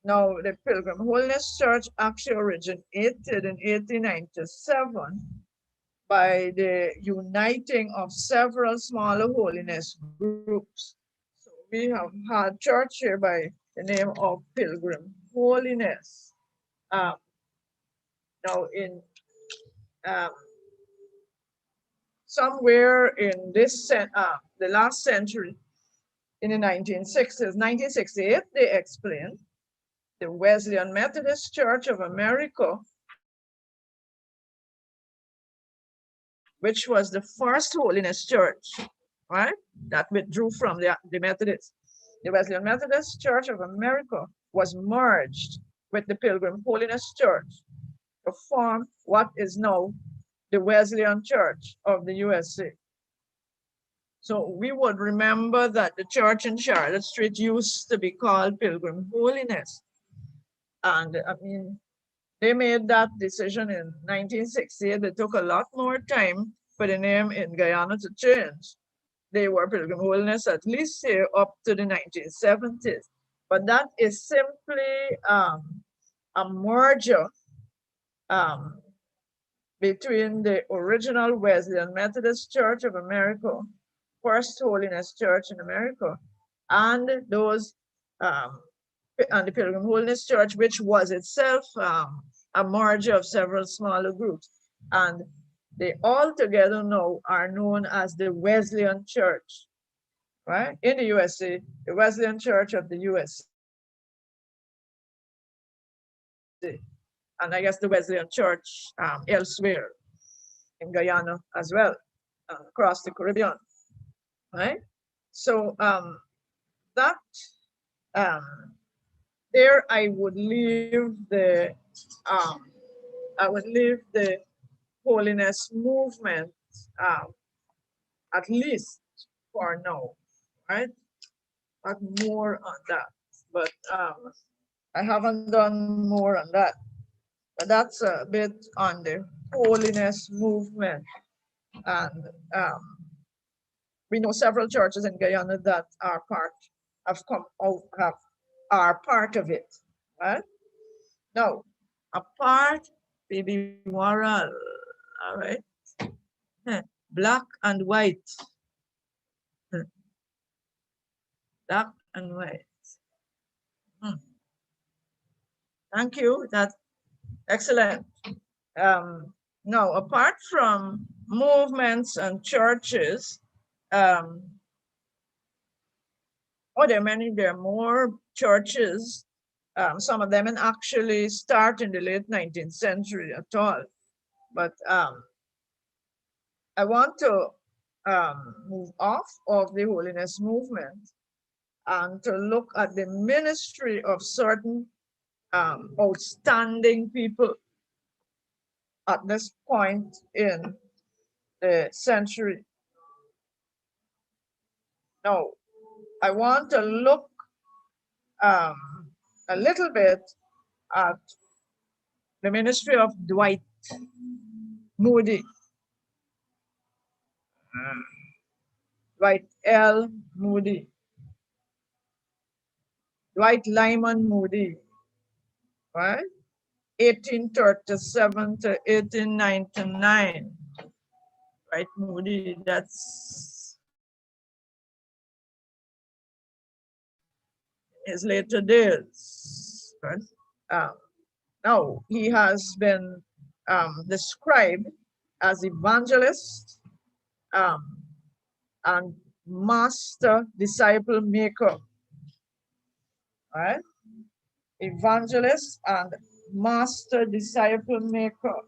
Now, the Pilgrim Holiness Church actually originated in 1897 by the uniting of several smaller holiness groups. So we have had church here by the name of Pilgrim Holiness. Now, in somewhere in this the last century, in the 1960s, 1968, they explained the Wesleyan Methodist Church of America, which was the first holiness church, right? That withdrew from the Methodists. The Wesleyan Methodist Church of America was merged with the Pilgrim Holiness Church to form what is now the Wesleyan Church of the USA. So we would remember that the church in Charlotte Street used to be called Pilgrim Holiness. And I mean, they made that decision in 1968. They took a lot more time for the name in Guyana to change. They were Pilgrim Holiness at least here up to the 1970s. But that is simply a merger between the original Wesleyan Methodist Church of America, First Holiness Church in America, and those and the Pilgrim Holiness Church, which was itself a merger of several smaller groups. And they all together now are known as the Wesleyan Church, right? In the USA, the Wesleyan Church of the USA. And I guess the Wesleyan Church elsewhere in Guyana as well, across the Caribbean, right? So that there I would leave the holiness movement at least for now, right? Not more on that, but I haven't done more on that. But that's a bit on the holiness movement, and we know several churches in Guyana that are are part of it, right? Now, apart, baby moral, all right? Black and white. Black and white. Thank you, that's excellent. Now, apart from movements and churches, there are more churches. Some of them actually start in the late 19th century at all. But I want to move off of the holiness movement and to look at the ministry of certain outstanding people at this point in the century. Now, I want to look a little bit at the ministry of Dwight Moody. Dwight L. Moody. Dwight Lyman Moody, right? 1837 to 1899. Dwight Moody, that's his later days, right? Now, he has been described as evangelist and master disciple maker, right? Evangelist and master disciple maker.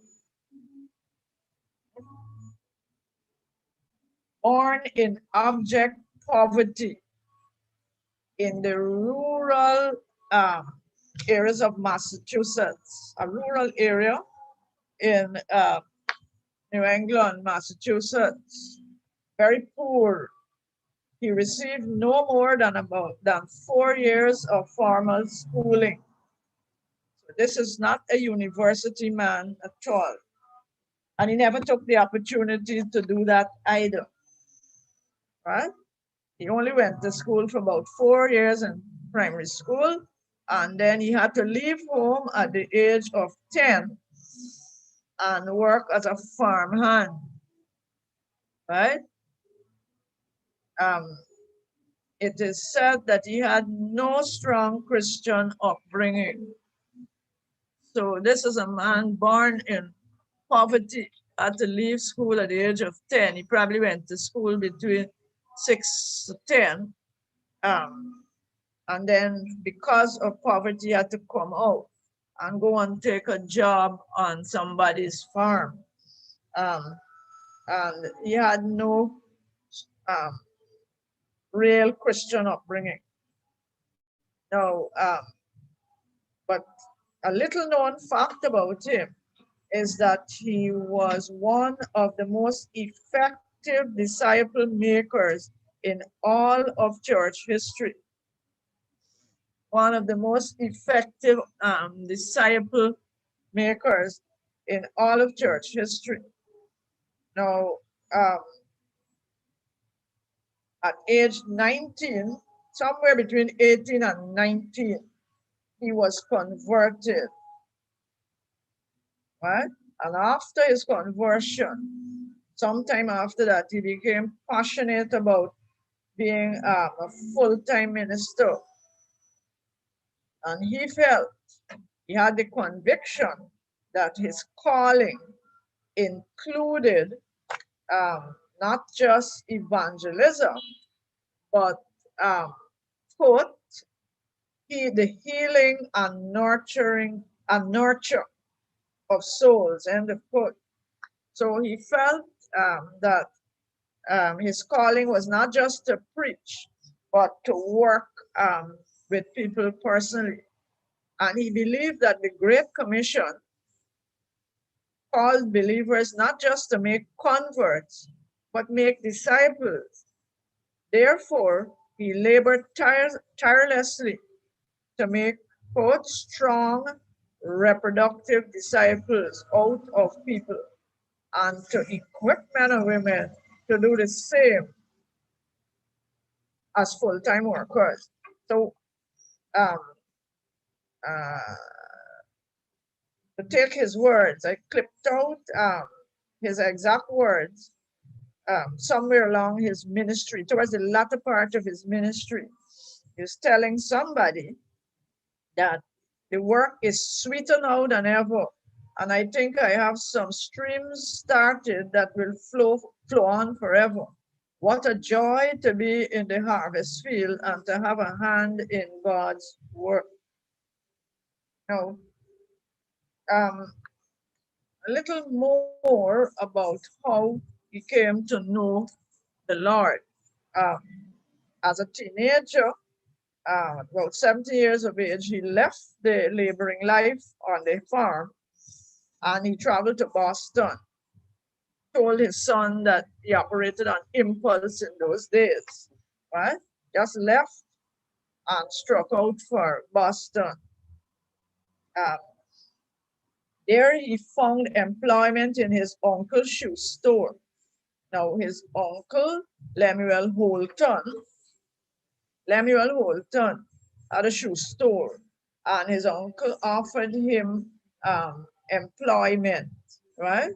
Born in abject poverty in the rural areas of Massachusetts, a rural area in New England, Massachusetts, very poor. He received no more than 4 years of formal schooling. So this is not a university man at all. And he never took the opportunity to do that either, right? He only went to school for about 4 years in primary school, and then he had to leave home at the age of 10 and work as a farm hand, right? Um, it is said that he had no strong Christian upbringing. So this is a man born in poverty, had to leave school at the age of 10. He probably went to school between 6 to 10. And then because of poverty, he had to come out and go and take a job on somebody's farm. And he had no real Christian upbringing. No, but a little known fact about him is that he was one of the most effective disciple makers in all of church history. One of the most effective disciple makers in all of church history. Now, at age 19, somewhere between 18 and 19, he was converted, right? And after his conversion, sometime after that, he became passionate about being a full-time minister. And he felt, he had the conviction that his calling included not just evangelism, but quote, the healing and nurturing and nurture of souls, end of quote. So he felt that his calling was not just to preach, but to work with people personally. And he believed that the Great Commission called believers not just to make converts, but make disciples. Therefore, he labored tirelessly to make quote, strong, reproductive disciples out of people and to equip men and women to do the same as full-time workers. So to take his words, I clipped out his exact words somewhere along his ministry, towards the latter part of his ministry. He was telling somebody that the work is sweeter now than ever. And I think I have some streams started that will flow on forever. What a joy to be in the harvest field and to have a hand in God's work. Now, a little more about how he came to know the Lord. As a teenager, about 70 years of age, he left the laboring life on the farm and he traveled to Boston. Told his son that he operated on impulse in those days, right? Just left and struck out for Boston. There he found employment in his uncle's shoe store. Now his uncle, Lemuel Holton, had a shoe store, and his uncle offered him employment, right?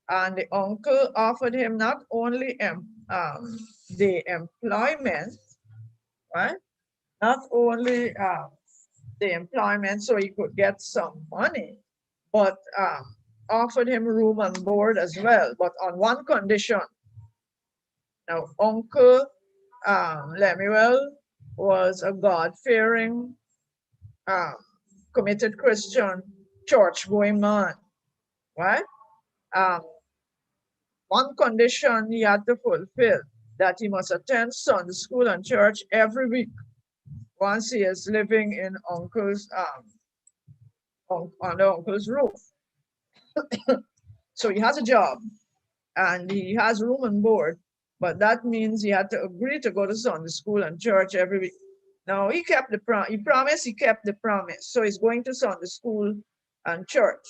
And the uncle offered him not only the employment, right? Not only the employment so he could get some money, but offered him room and board as well, but on one condition. Now, Uncle Lemuel was a God-fearing, committed Christian, church-going man, right? One condition he had to fulfill, that he must attend Sunday school and church every week once he is living in uncle's on the uncle's roof. So he has a job and he has room and board, but that means he had to agree to go to Sunday school and church every week. Now he kept the he promised, he kept the promise. So he's going to Sunday school and church,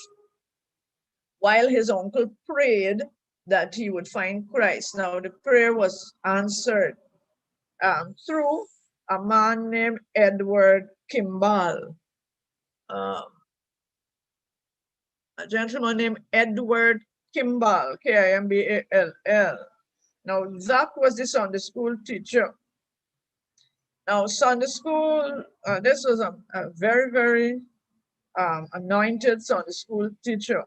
while his uncle prayed that he would find Christ. Now the prayer was answered through a man named Edward Kimball. A gentleman named Edward Kimball, Kimball. Now, Zach was the Sunday school teacher. Now, Sunday school, this was a very, very anointed Sunday school teacher.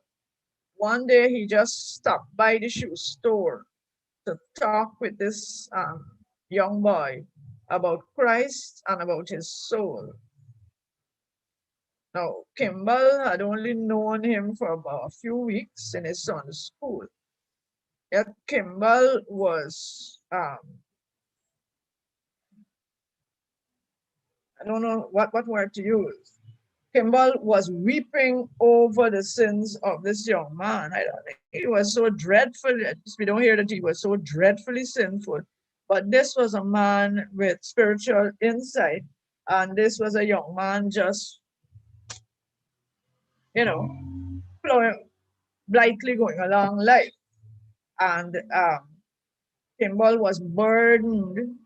One day he just stopped by the shoe store to talk with this young boy about Christ and about his soul. Now, Kimball had only known him for about a few weeks in his son's school. Yet Kimball was, I don't know what word to use. Kimball was weeping over the sins of this young man. I don't think he was so dreadful. We don't hear that he was so dreadfully sinful. But this was a man with spiritual insight. And this was a young man just, flowing, blithely going along life. And Kimball was burdened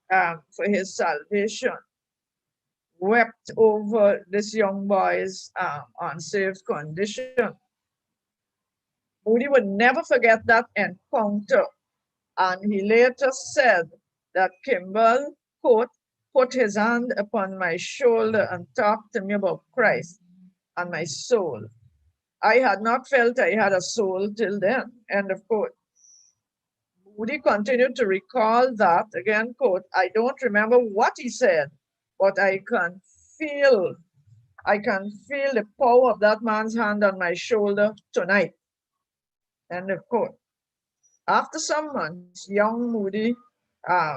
for his salvation, wept over this young boy's unsaved condition. Moody would never forget that encounter. And he later said that Kimball, quote, put his hand upon my shoulder and talked to me about Christ and my soul. I had not felt I had a soul till then, end of quote. Moody continued to recall that, again, quote, I don't remember what he said, but I can feel the power of that man's hand on my shoulder tonight, end of quote. After some months, young Moody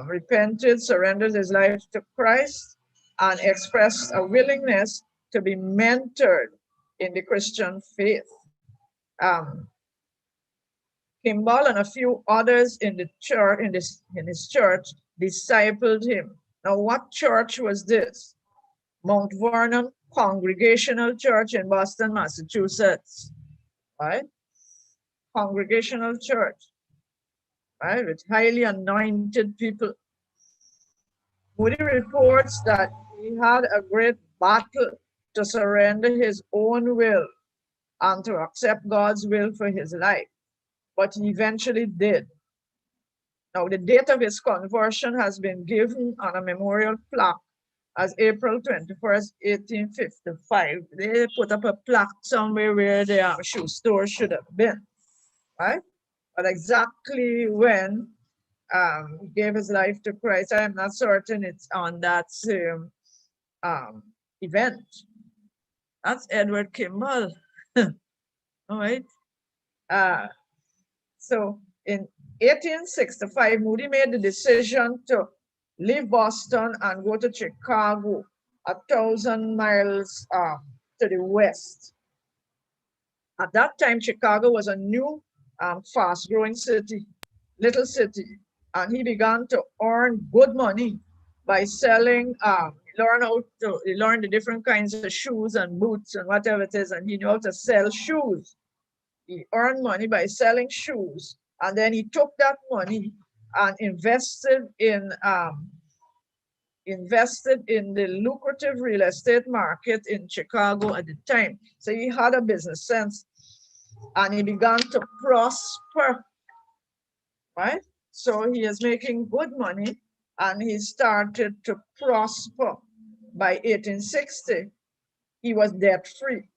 repented, surrendered his life to Christ, and expressed a willingness to be mentored in the Christian faith. Kimball and a few others in the church, in his church, discipled him. Now, what church was this? Mount Vernon Congregational Church in Boston, Massachusetts, right? Congregational church, right? With highly anointed people. Moody reports that he had a great battle to surrender his own will and to accept God's will for his life, but he eventually did. Now, the date of his conversion has been given on a memorial plaque as April 21st, 1855. They put up a plaque somewhere where the shoe store should have been, right? But exactly when he gave his life to Christ, I'm not certain it's on that same event. That's Edward Kimball. All right. So in 1865, Moody made the decision to leave Boston and go to Chicago, 1,000 miles to the west. At that time, Chicago was a new, fast-growing city, little city, and he began to earn good money by selling. He learned the different kinds of shoes and boots and whatever it is, and he knew how to sell shoes. He earned money by selling shoes, and then he took that money and invested in the lucrative real estate market in Chicago at the time. So he had a business sense, and he began to prosper, right? So he is making good money, and he started to prosper. By 1860, he was debt-free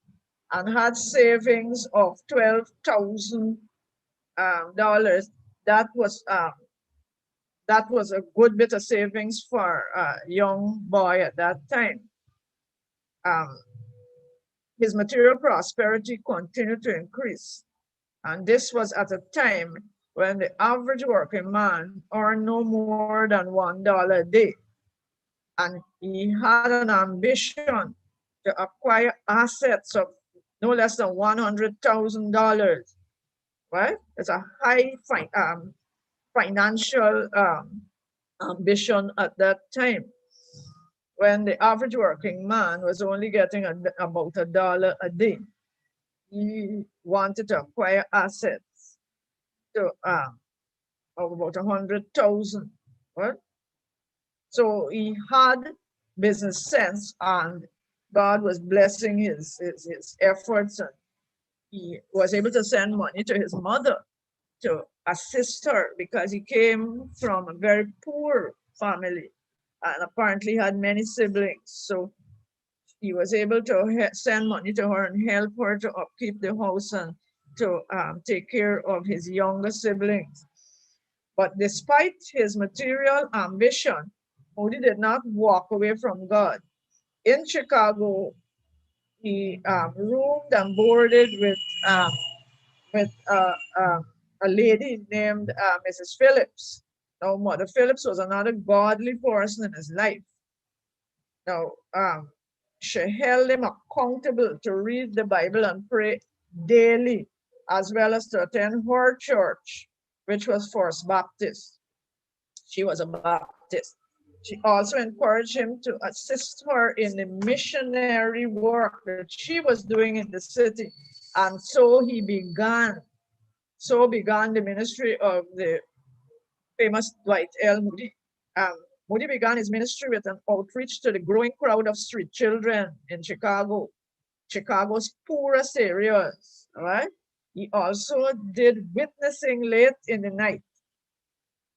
and had savings of $12,000. That was a good bit of savings for a young boy at that time. His material prosperity continued to increase, and this was at a time when the average working man earned no more than $1 a day, and he had an ambition to acquire assets of no less than $100,000. Right? It's a high financial ambition at that time, when the average working man was only getting about $1 a day. He wanted to acquire assets to of about 100,000. Right? So he had business sense, and God was blessing his efforts, and he was able to send money to his mother to assist her because he came from a very poor family and apparently had many siblings. So he was able to send money to her and help her to upkeep the house and to take care of his younger siblings. But despite his material ambition, Moody did not walk away from God. In Chicago, he roomed and boarded with a lady named Mrs. Phillips. Now, Mother Phillips was another godly person in his life. Now, she held him accountable to read the Bible and pray daily, as well as to attend her church, which was First Baptist. She was a Baptist. She also encouraged him to assist her in the missionary work that she was doing in the city. And so began the ministry of the famous Dwight L. Moody. Moody began his ministry with an outreach to the growing crowd of street children in Chicago, Chicago's poorest areas. All right. He also did witnessing late in the night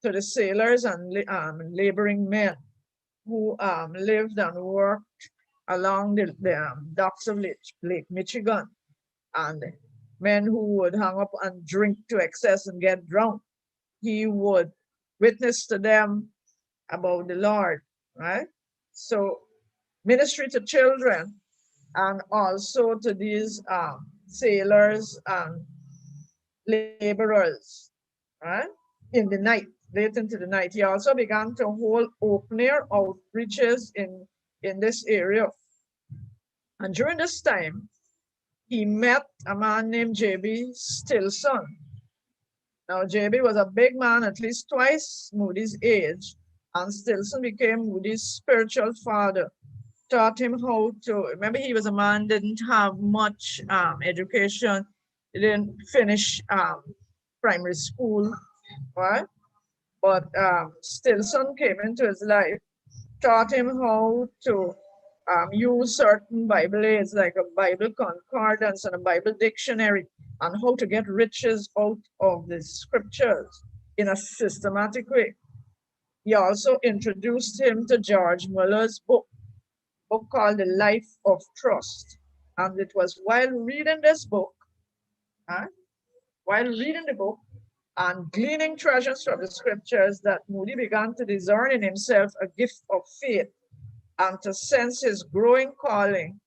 to the sailors and laboring men who lived and worked along the docks of Lake Michigan, and men who would hang up and drink to excess and get drunk. He would witness to them about the Lord, right? So ministry to children and also to these sailors and laborers, right? In the night, late into the night. He also began to hold open air outreaches in this area. And during this time, he met a man named J.B. Stilson. Now, J.B. was a big man, at least twice Moody's age, and Stilson became Moody's spiritual father, taught him how to, remember he was a man, didn't have much education, he didn't finish primary school, right? But Stilson came into his life, taught him how to use certain Bible aids like a Bible concordance and a Bible dictionary, and how to get riches out of the scriptures in a systematic way. He also introduced him to George Muller's book called The Life of Trust. And it was while reading this book, while reading the book and gleaning treasures from the scriptures, that Moody began to discern in himself a gift of faith and to sense his growing calling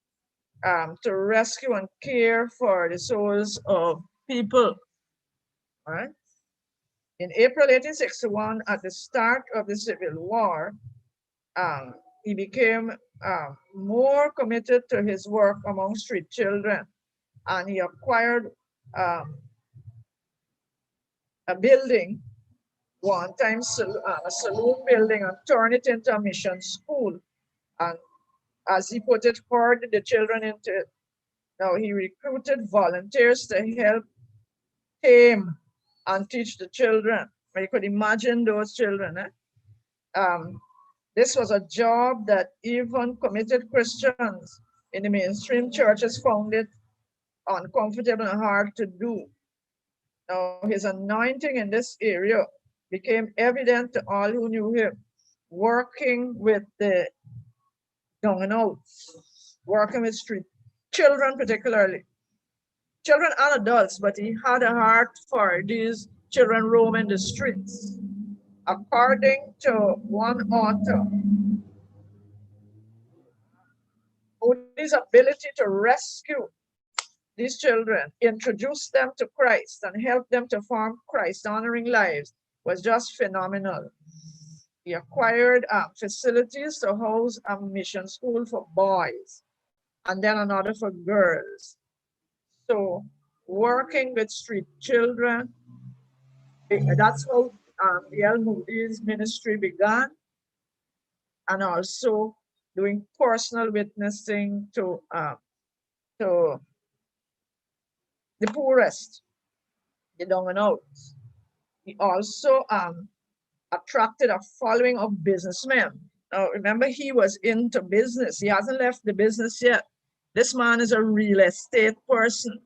to rescue and care for the souls of people. Right? In April 1861, at the start of the Civil War, he became more committed to his work among street children, and he acquired a building, one time a saloon building, and turned it into a mission school. And as he put it, poured the children into it. Now he recruited volunteers to help tame and teach the children. But you could imagine those children. This was a job that even committed Christians in the mainstream churches found it uncomfortable and hard to do. Now his anointing in this area became evident to all who knew him, working with the young and old, working with street children particularly. Children and adults, but he had a heart for these children roaming the streets. According to one author, Moody's ability to rescue these children, introduce them to Christ, and help them to form Christ-honoring lives was just phenomenal. He acquired facilities to house a mission school for boys and then another for girls. So working with street children, that's how E.L. Moody's ministry began, and also doing personal witnessing to the poorest, the down and out. He also attracted a following of businessmen Now, remember, he was into business. He hasn't left the business yet. This man is a real estate person,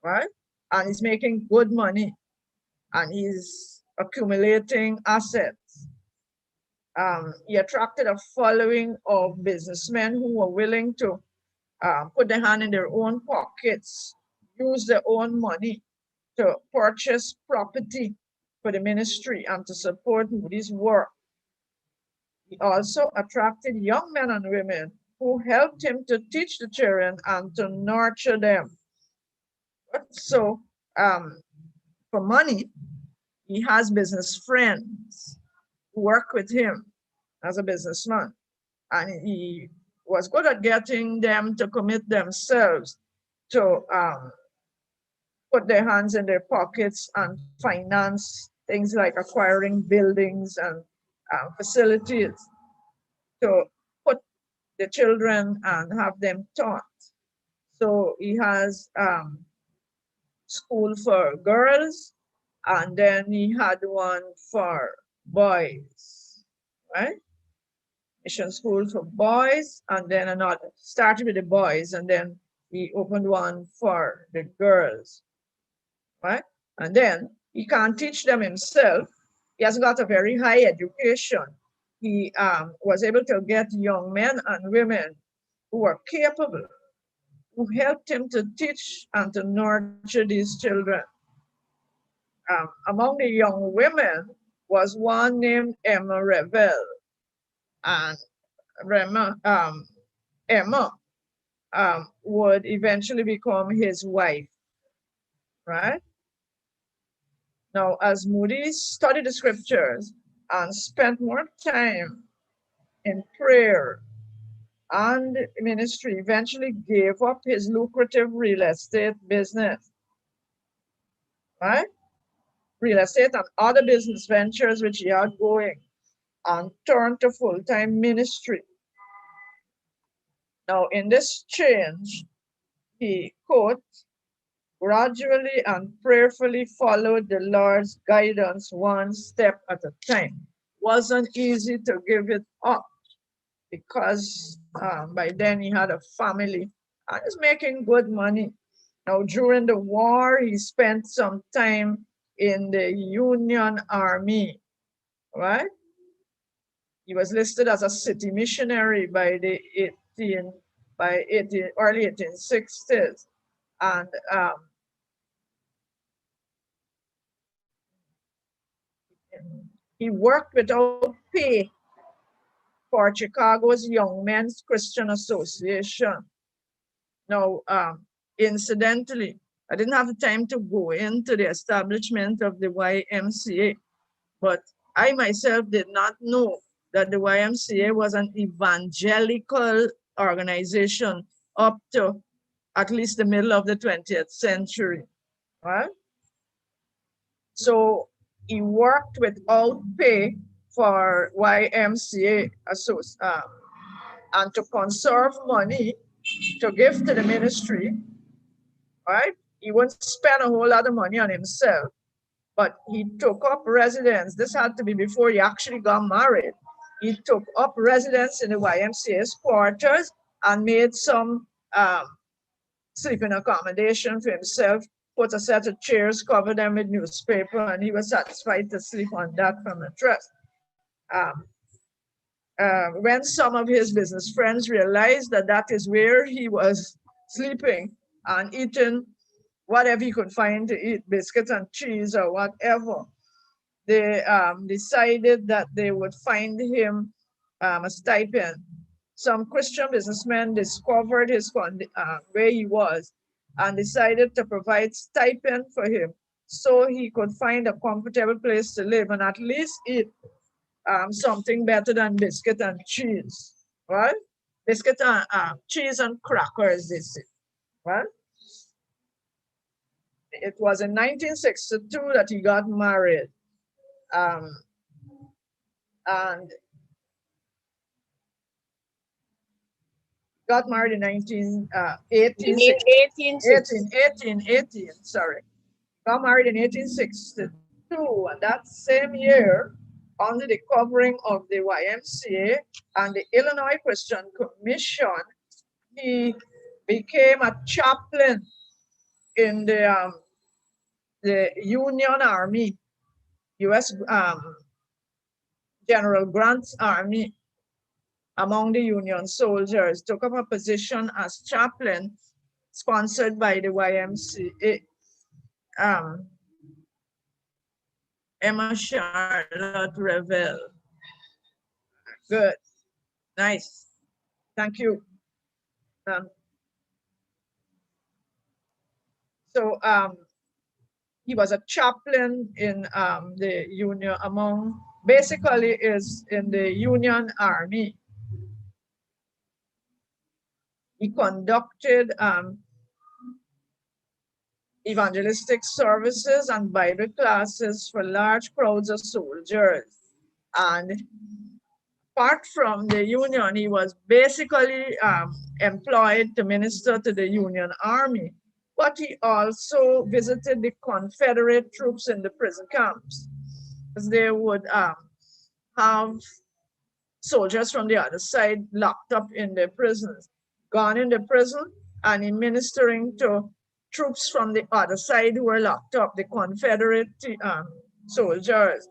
right? And he's making good money and he's accumulating assets. He attracted a following of businessmen who were willing to put their hand in their own pockets, use their own money to purchase property for the ministry and to support Moody's work. He also attracted young men and women who helped him to teach the children and to nurture them. So, for money, he has business friends who work with him as a businessman. And he was good at getting them to commit themselves to put their hands in their pockets and finance things like acquiring buildings and facilities to put the children and have them taught. So he has school for girls, and then he had one for boys, right? Mission school for boys, and then another, started with the boys, and then he opened one for the girls, right? And then he can't teach them himself. He has got a very high education. He was able to get young men and women who were capable, who helped him to teach and to nurture these children. Among the young women was one named Emma Revel. And Emma would eventually become his wife, right? Now, as Moody studied the scriptures and spent more time in prayer and ministry, eventually gave up his lucrative real estate business, right? Real estate and other business ventures which he had going, and turned to full-time ministry. Now, in this change, he, quote, gradually and prayerfully followed the Lord's guidance one step at a time. Wasn't easy to give it up because by then he had a family and was making good money. Now, during the war, he spent some time in the Union Army, right? He was listed as a city missionary by the early 1860s, and he worked without pay for Chicago's Young Men's Christian Association. Now, incidentally, I didn't have the time to go into the establishment of the YMCA, but I myself did not know that the YMCA was an evangelical organization up to at least the middle of the 20th century, right? So he worked without pay for YMCA and to conserve money to give to the ministry, right? He wouldn't spend a whole lot of money on himself, but he took up residence. This had to be before he actually got married. He took up residence in the YMCA's quarters and made some sleeping accommodation for himself, put a set of chairs, covered them with newspaper, and he was satisfied to sleep on that from the trust. When some of his business friends realized that that is where he was sleeping and eating whatever he could find to eat, biscuits and cheese or whatever, they decided that they would find him a stipend. Some Christian businessmen discovered where he was and decided to provide stipend for him so he could find a comfortable place to live and at least eat something better than biscuit and cheese, right? Biscuit and cheese and crackers, they say, right? It was in 1962 that he got married. And got married in 1818, sorry. Got married in 1862, and that same year, under the covering of the YMCA and the Illinois Christian Commission, he became a chaplain in the Union Army, U.S. General Grant's Army, among the Union soldiers, took up a position as chaplain sponsored by the YMCA. Emma Charlotte Revel. Good. Nice. Thank you. So he was a chaplain in the Union, basically is in the Union Army. He conducted evangelistic services and Bible classes for large crowds of soldiers. And apart from the Union, he was basically employed to minister to the Union Army, but he also visited the Confederate troops in the prison camps, because they would have soldiers from the other side locked up in their prisons, gone in the prison and ministering to troops from the other side who were locked up, the Confederate soldiers,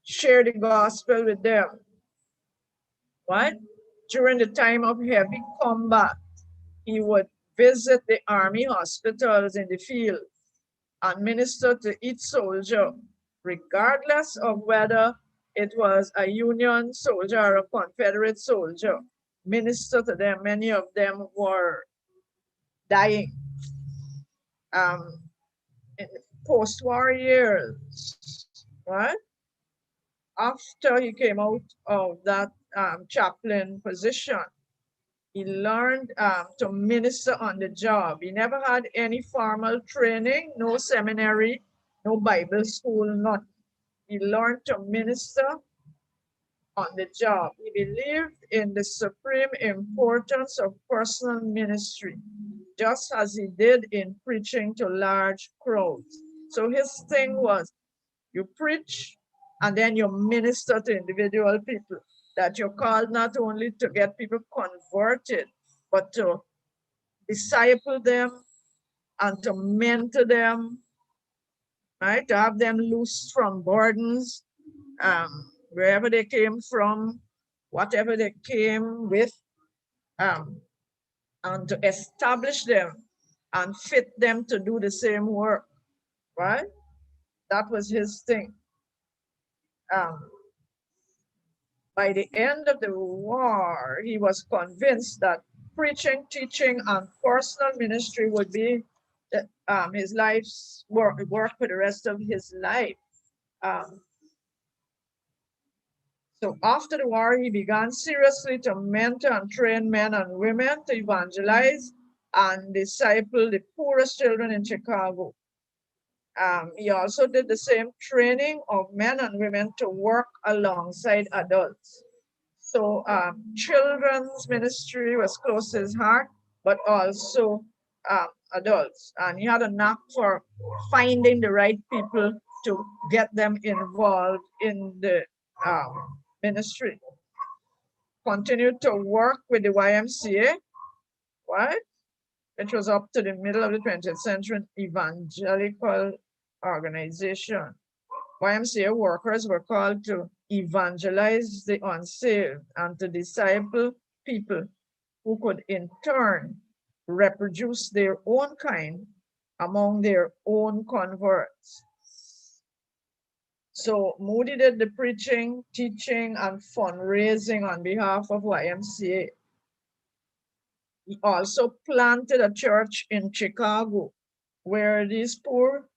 share the gospel with them. Right? During the time of heavy combat, he would visit the army hospitals in the field and minister to each soldier, regardless of whether it was a Union soldier or a Confederate soldier. Minister to them. Many of them were dying. In post-war years, right? After he came out of that chaplain position, he learned to minister on the job. He never had any formal training, no seminary, no Bible school, nothing. He learned to minister on the job. He believed in the supreme importance of personal ministry, just as he did in preaching to large crowds. So his thing was, you preach and then you minister to individual people, that you're called not only to get people converted, but to disciple them and to mentor them, right? To have them loose from burdens, wherever they came from, whatever they came with, and to establish them and fit them to do the same work, right? That was his thing. By the end of the war, he was convinced that preaching, teaching, and personal ministry would be his life's work for the rest of his life. So after the war, he began seriously to mentor and train men and women to evangelize and disciple the poorest children in Chicago. He also did the same training of men and women to work alongside adults. So children's ministry was close to his heart, but also adults. And he had a knack for finding the right people to get them involved in the ministry. Continued to work with the YMCA, right? Which was up to the middle of the 20th century evangelical organization. YMCA workers were called to evangelize the unsaved and to disciple people who could in turn reproduce their own kind among their own converts. So Moody did the preaching, teaching, and fundraising on behalf of YMCA. He also planted a church in Chicago where these poor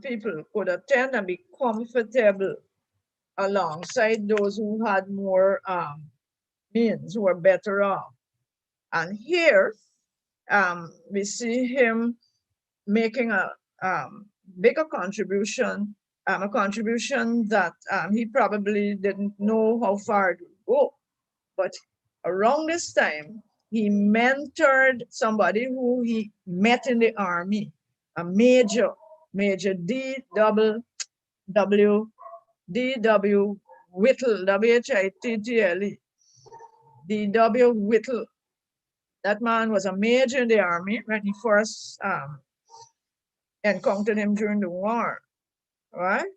people could attend and be comfortable alongside those who had more means, who were better off. And here we see him making a bigger contribution, a contribution that he probably didn't know how far it would go. But around this time, he mentored somebody who he met in the army, a Major D.W. Whittle, W-H-I-T-T-L-E, D.W. Whittle. That man was a major in the army when he first encountered him during the war, right?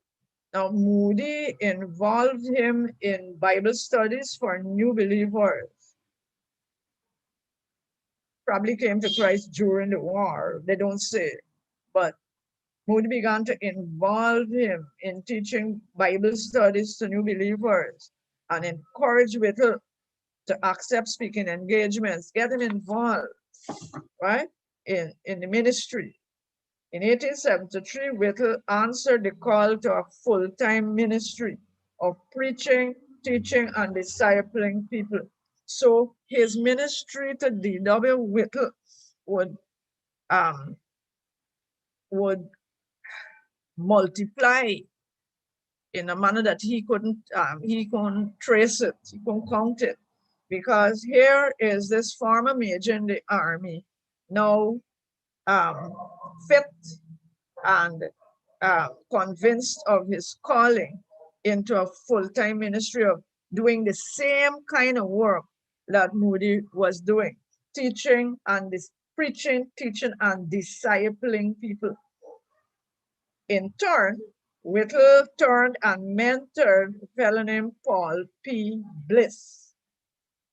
Now, Moody involved him in Bible studies for new believers. Probably came to Christ during the war, they don't say, but Moody began to involve him in teaching Bible studies to new believers and encourage Whittle to accept speaking engagements, get him involved, right, in the ministry. In 1873, Whittle answered the call to a full-time ministry of preaching, teaching, and discipling people. So his ministry to D.W. Whittle would multiply in a manner that he couldn't trace it, he couldn't count it. Because here is this former major in the army, now fit and convinced of his calling into a full-time ministry of doing the same kind of work that Moody was doing, teaching and preaching, teaching and discipling people. In turn, Whittle turned and mentored a fellow named Paul P. Bliss.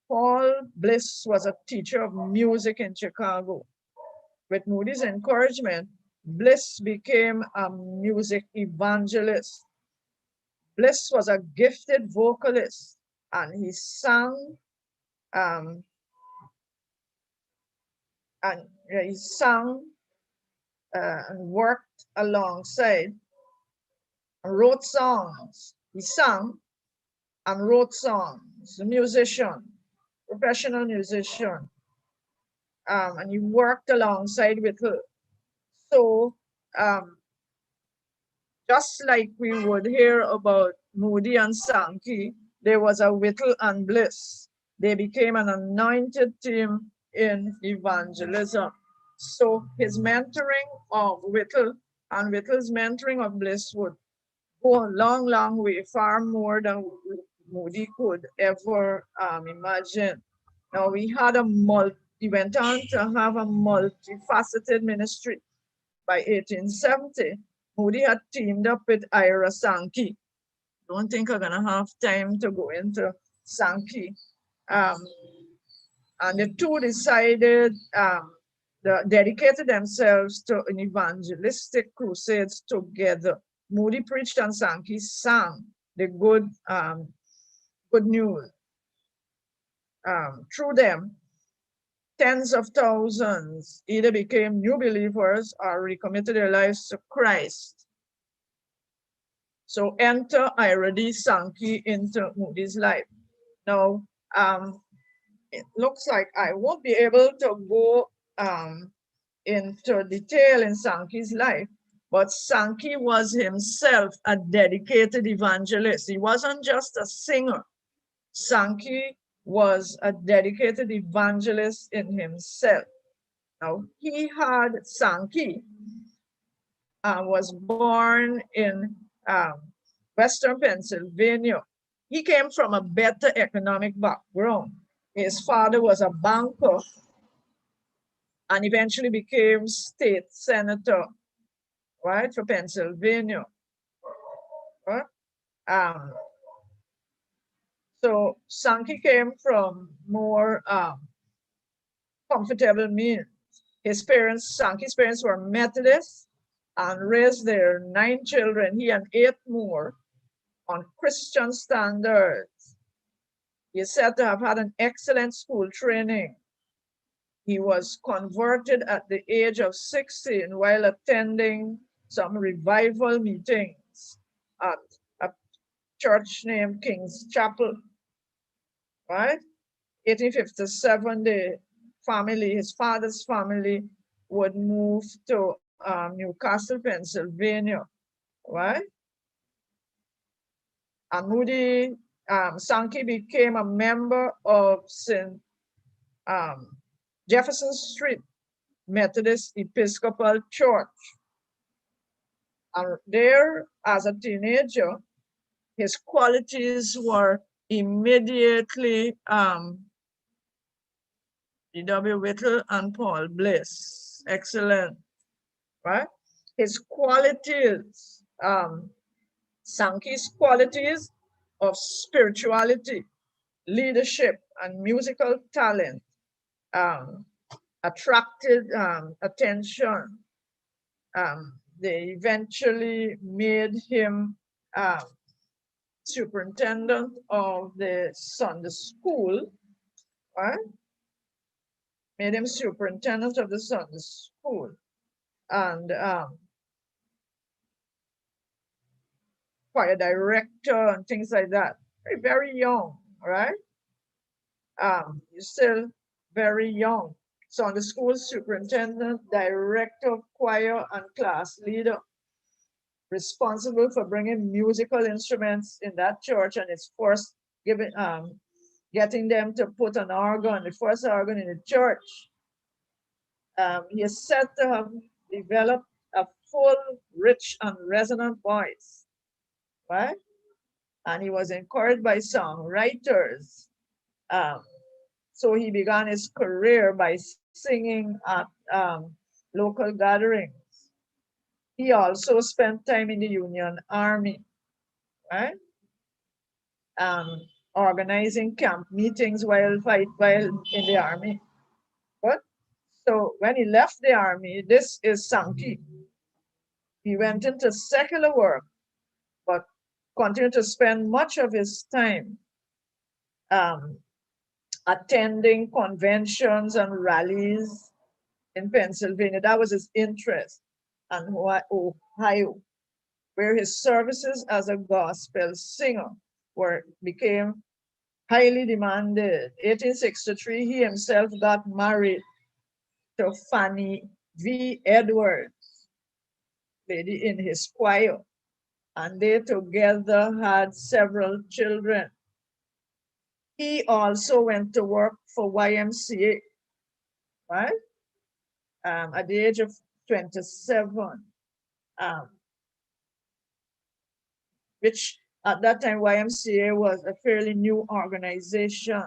Paul Bliss was a teacher of music in Chicago. With Moody's encouragement, Bliss became a music evangelist. Bliss was a gifted vocalist, and he sang and worked alongside and wrote songs. He sang and wrote songs, a musician, professional musician, and he worked alongside with her. So just like we would hear about Moody and Sankey, there was a Whittle and Bliss. They became an anointed team in evangelism. So his mentoring of Whittle and Whittle's mentoring of Bliss would go a long, long way, far more than Moody could ever imagine. Now he went on to have a multifaceted ministry. By 1870, Moody had teamed up with Ira Sankey. Don't think I'm gonna have time to go into Sankey. And the two decided, dedicated themselves to an evangelistic crusades together. Moody preached and Sankey sang the good news. Through them, tens of thousands either became new believers or recommitted their lives to Christ. So enter Ira D. Sankey into Moody's life. Now, it looks like I won't be able to go into detail in Sankey's life, but Sankey was himself a dedicated evangelist. He wasn't just a singer. Sankey was a dedicated evangelist in himself. Now, Sankey was born in Western Pennsylvania. He came from a better economic background. His father was a banker and eventually became state senator, right, for Pennsylvania. Right? So Sankey came from more comfortable means. Sankey's parents were Methodists and raised their 9 children, he and 8 more, on Christian standards. He is said to have had an excellent school training. He was converted at the age of 16 while attending some revival meetings at a church named King's Chapel. Right? 1857, his father's family would move to Newcastle, Pennsylvania, right? And Moody Sankey became a member of St. Jefferson Street Methodist Episcopal Church. And there, as a teenager, His qualities were immediately D.W. Whittle and Paul Bliss. Excellent, right? His qualities, Sankey's qualities of spirituality, leadership, and musical talent um, attracted attention. They eventually made him superintendent of the Sunday school, right? Made him superintendent of the Sunday school. And choir director and things like that. Very, very young, right? You're still very young. Sunday school superintendent, director of choir, and class leader, responsible for bringing musical instruments in that church, and it's first giving getting them to put an organ, the first organ in the church. He is said to have developed a full, rich, and resonant voice, right? And he was encouraged by songwriters. So he began his career by singing at local gatherings. He also spent time in the Union Army, right? Organizing camp meetings while in the army. But so when he left the army, this is Sankey. He went into secular work, but continued to spend much of his time attending conventions and rallies in Pennsylvania. That was his interest, and Ohio, where his services as a gospel singer became highly demanded. 1863, he himself got married to Fanny V. Edwards, lady in his choir, and they together had several children. He also went to work for YMCA, right? At the age of 27, which at that time YMCA was a fairly new organization.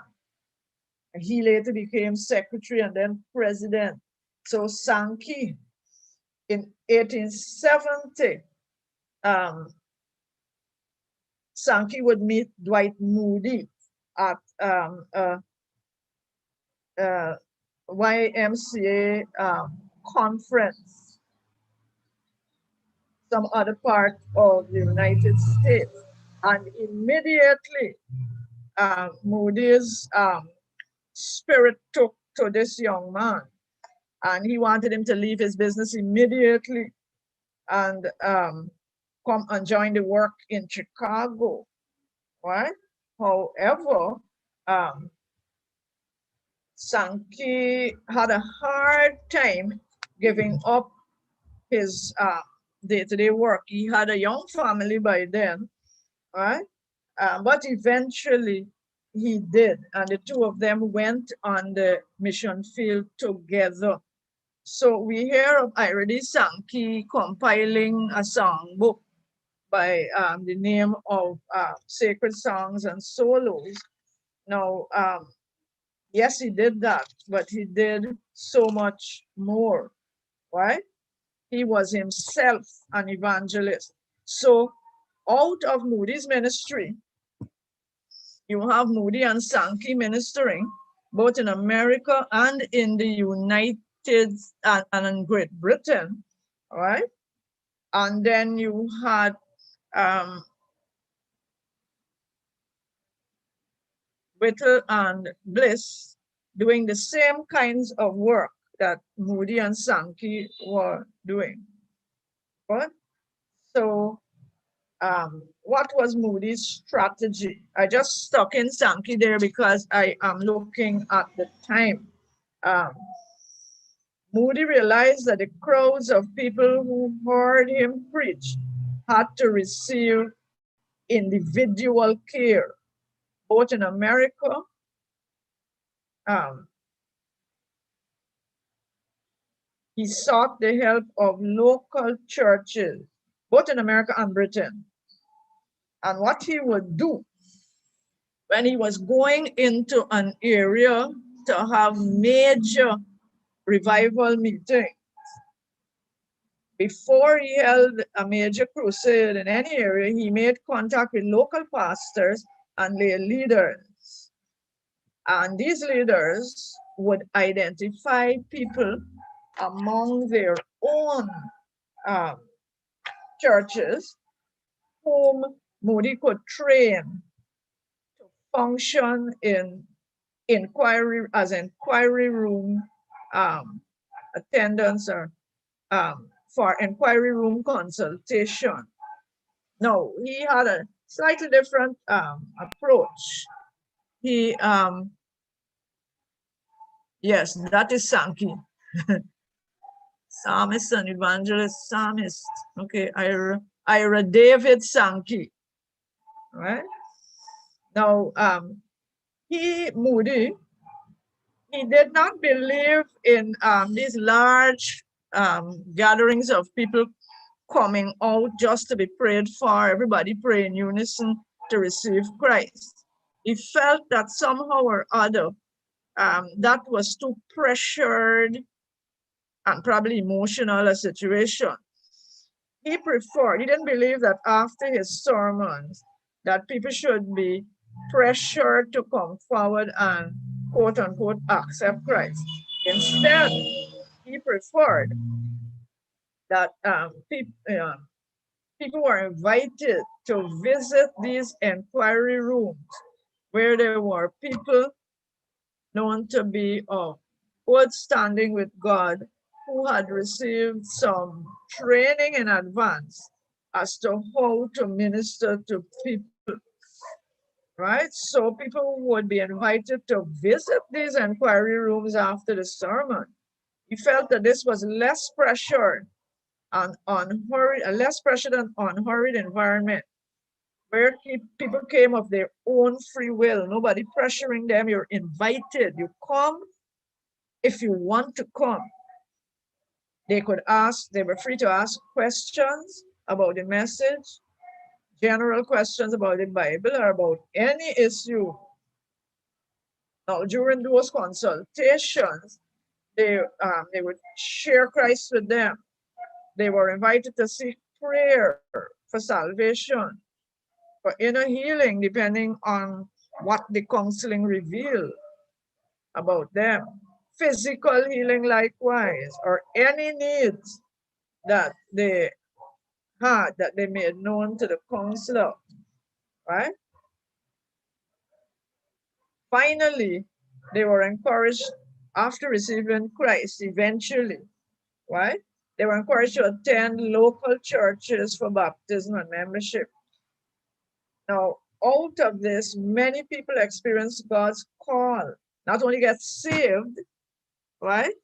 And he later became secretary and then president. So Sankey in 1870, Sankey would meet Dwight Moody at YMCA conference, some other part of the United States. And immediately Moody's spirit took to this young man, and he wanted him to leave his business immediately and come and join the work in Chicago, right? However, Sankey had a hard time giving up his day-to-day work. He had a young family by then, right? But eventually he did, and the two of them went on the mission field together. So we hear of Irene Sankey compiling a songbook by the name of Sacred Songs and Solos. Now, yes, he did that, but he did so much more, right? He was himself an evangelist. So out of Moody's ministry, you have Moody and Sankey ministering both in America and in the United and in Great Britain, all right? And then you had Whittle and Bliss doing the same kinds of work that Moody and Sankey were doing. Right? So what was Moody's strategy? I just stuck in Sankey there because I am looking at the time. Moody realized that the crowds of people who heard him preach had to receive individual care, both in America he sought the help of local churches, both in America and Britain, and what he would do when he was going into an area to have major revival meeting. Before he held a major crusade in any area, he made contact with local pastors and lay leaders. And these leaders would identify people among their own churches whom Moody could train to function in inquiry room attendance or for inquiry room consultation. No, he had a slightly different approach. He yes, that is Sankey. Psalmist and evangelist, psalmist. Okay, Ira David Sankey. Right? Now, Moody, he did not believe in these large gatherings of people coming out just to be prayed for, everybody pray in unison to receive Christ. He felt that somehow or other that was too pressured and probably emotional a situation. He didn't believe that after his sermons that people should be pressured to come forward and quote unquote accept Christ. Instead, he preferred that people were invited to visit these inquiry rooms where there were people known to be of good standing with God who had received some training in advance as to how to minister to people, right? So people would be invited to visit these inquiry rooms after the sermon. He felt that this was less pressure and less pressured and unhurried environment where people came of their own free will, nobody pressuring them. You're invited, you come if you want to come. They were free to ask questions about the message, general questions about the Bible or about any issue. Now, during those consultations, they would share Christ with them. They were invited to seek prayer for salvation, for inner healing, depending on what the counseling revealed about them. Physical healing likewise, or any needs that they had that they made known to the counselor, right? Finally, they were encouraged after receiving Christ eventually, right? They were encouraged to attend local churches for baptism and membership. Now, out of this, many people experience God's call, not only get saved, right?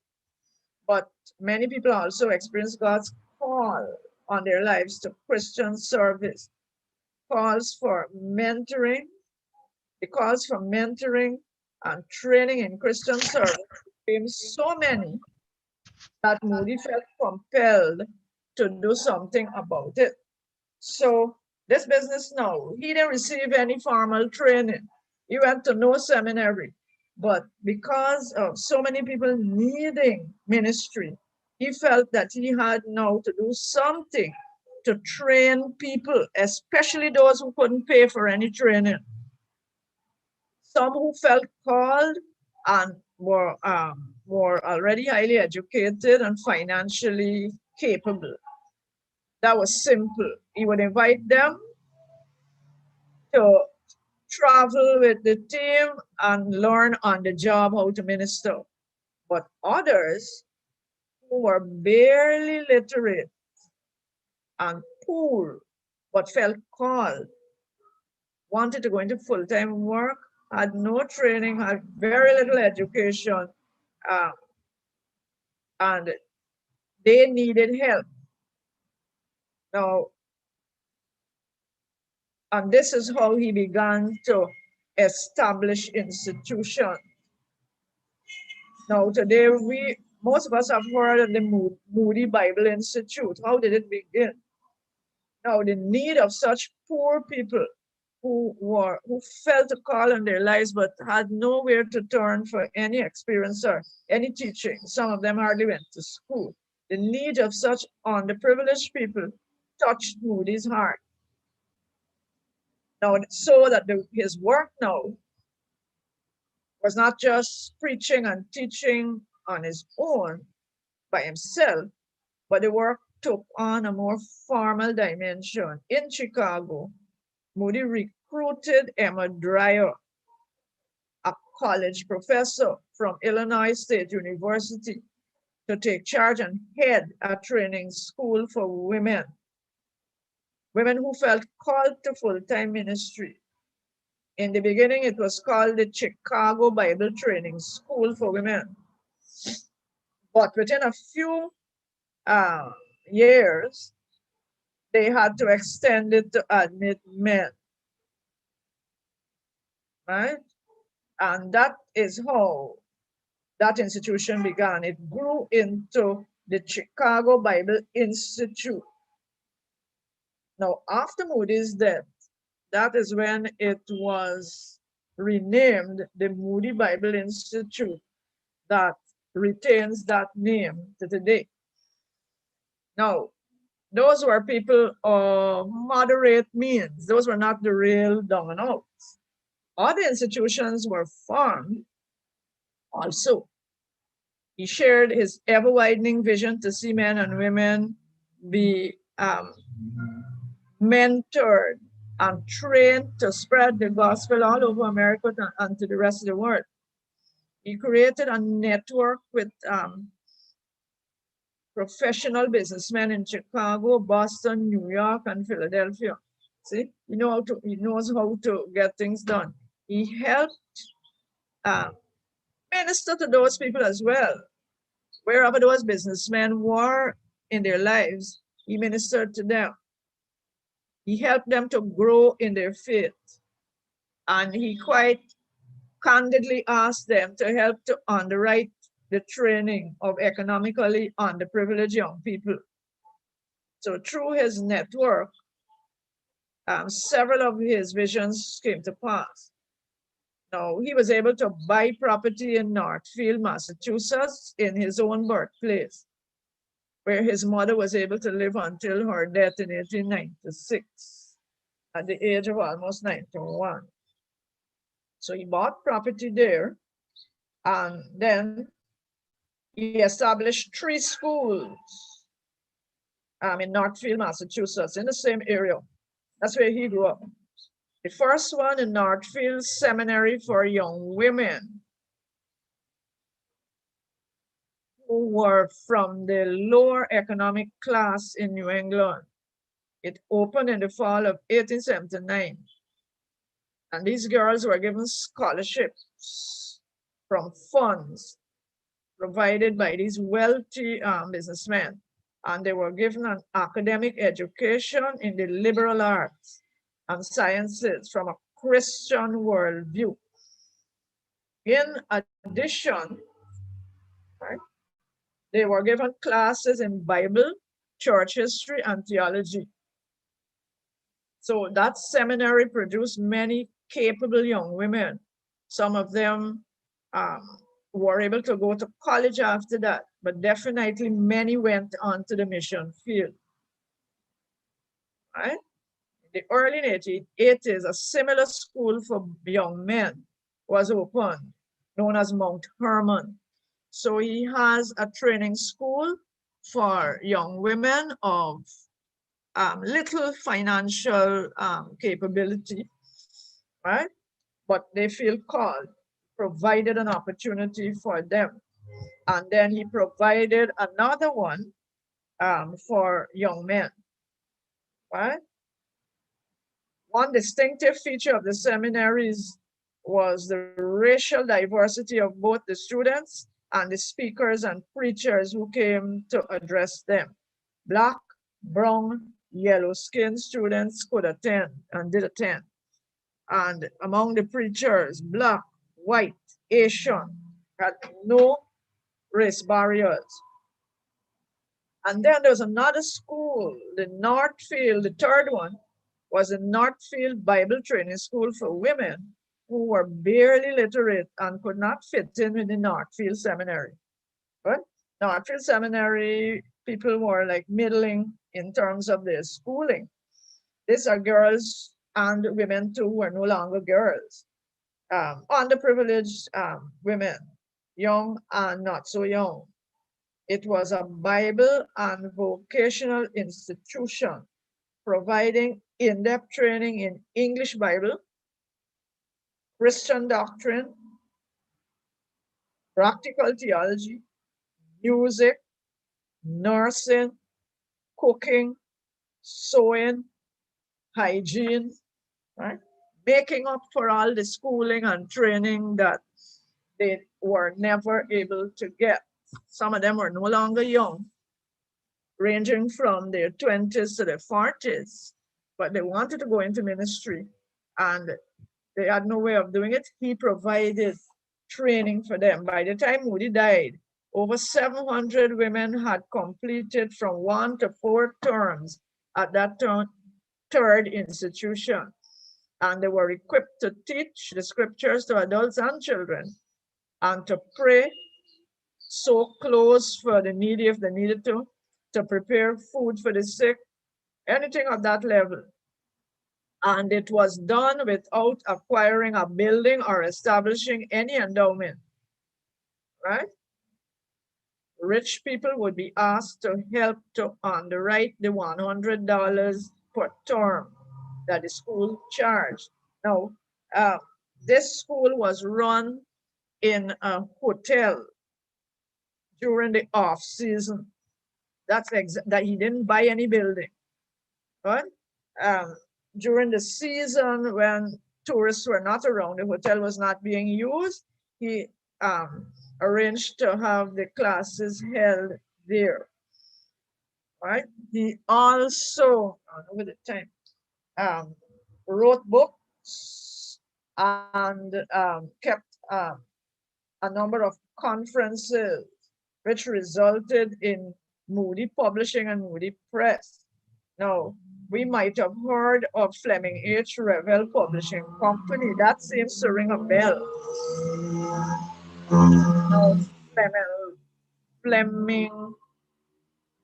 But many people also experience God's call on their lives to Christian service, calls for mentoring, the calls for mentoring and training in Christian service became so many that Moody felt compelled to do something about it. So this business now, he didn't receive any formal training. He went to no seminary. But because of so many people needing ministry, he felt that he had now to do something to train people, especially those who couldn't pay for any training. Some who felt called and were already highly educated and financially capable. That was simple. He would invite them to travel with the team and learn on the job how to minister. But others who were barely literate and poor but felt called, wanted to go into full-time work, had no training, had very little education, and they needed help. Now, and this is how he began to establish institutions. Now, today, most of us have heard of the Moody Bible Institute. How did it begin? Now, the need of such poor people who felt a call in their lives but had nowhere to turn for any experience or any teaching. Some of them hardly went to school. The need of such underprivileged people touched Moody's heart. Now, so that his work now was not just preaching and teaching on his own by himself, but the work took on a more formal dimension. In Chicago, Moody recruited Emma Dreyer, a college professor from Illinois State University, to take charge and head a training school for women who felt called to full-time ministry. In the beginning, it was called the Chicago Bible Training School for Women. But within a few years, they had to extend it to admit men, right? And that is how that institution began. It grew into the Chicago Bible Institute. Now, after Moody's death, that is when it was renamed the Moody Bible Institute, that retains that name to today. Now, those were people of moderate means. Those were not the real down and outs. Other institutions were formed also. He shared his ever-widening vision to see men and women be mentored and trained to spread the gospel all over America and to the rest of the world. He created a network with professional businessmen in Chicago, Boston, New York, and Philadelphia. See, he knows how to get things done. He helped minister to those people as well. Wherever those businessmen were in their lives, he ministered to them. He helped them to grow in their faith. And he quite candidly asked them to help to underwrite the training of economically underprivileged young people. So through his network, several of his visions came to pass. Now, he was able to buy property in Northfield, Massachusetts, in his own birthplace, where his mother was able to live until her death in 1896, at the age of almost 91. So he bought property there, and then he established 3 schools in Northfield, Massachusetts, in the same area. That's where he grew up. The first one in Northfield Seminary for young women who were from the lower economic class in New England. It opened in the fall of 1879. And these girls were given scholarships from funds provided by these wealthy businessmen. And they were given an academic education in the liberal arts and sciences from a Christian worldview. In addition, right, they were given classes in Bible, church history, and theology. So that seminary produced many capable young women. Some of them were able to go to college after that, but definitely many went on to the mission field. Right? In the early 1880s, a similar school for young men was opened, known as Mount Hermon. So he has a training school for young women of little financial capability, right? But they feel called, provided an opportunity for them. And then he provided another one for young men, right? One distinctive feature of the seminaries was the racial diversity of both the students and the speakers and preachers who came to address them. Black, brown, yellow-skinned students could attend and did attend. And among the preachers, Black, white, Asian, had no race barriers. And then there was another school, the Northfield, the third one was the Northfield Bible Training School for women who were barely literate and could not fit in with the Northfield Seminary. But Northfield Seminary people were like middling in terms of their schooling. These are girls and women too who are no longer girls. Underprivileged women, young and not so young. It was a Bible and vocational institution providing in-depth training in English Bible, Christian doctrine, practical theology, music, nursing, cooking, sewing, hygiene, right? Making up for all the schooling and training that they were never able to get. Some of them were no longer young, ranging from their 20s to their 40s, but they wanted to go into ministry and they had no way of doing it. He provided training for them. By the time Moody died, over 700 women had completed from 1 to 4 terms at that third institution. And they were equipped to teach the scriptures to adults and children and to pray, sew clothes for the needy if they needed to prepare food for the sick, anything of that level. And it was done without acquiring a building or establishing any endowment, right? Rich people would be asked to help to underwrite the $100 per term that the school charged. Now, this school was run in a hotel during the off season. That's that he didn't buy any building, right? During the season when tourists were not around, the hotel was not being used, he arranged to have the classes held there, right? He also, over the time, wrote books and kept a number of conferences, which resulted in Moody Publishing and Moody Press. Now, we might have heard of Fleming H. Revell Publishing Company. That seems to ring a bell. Now, Fleming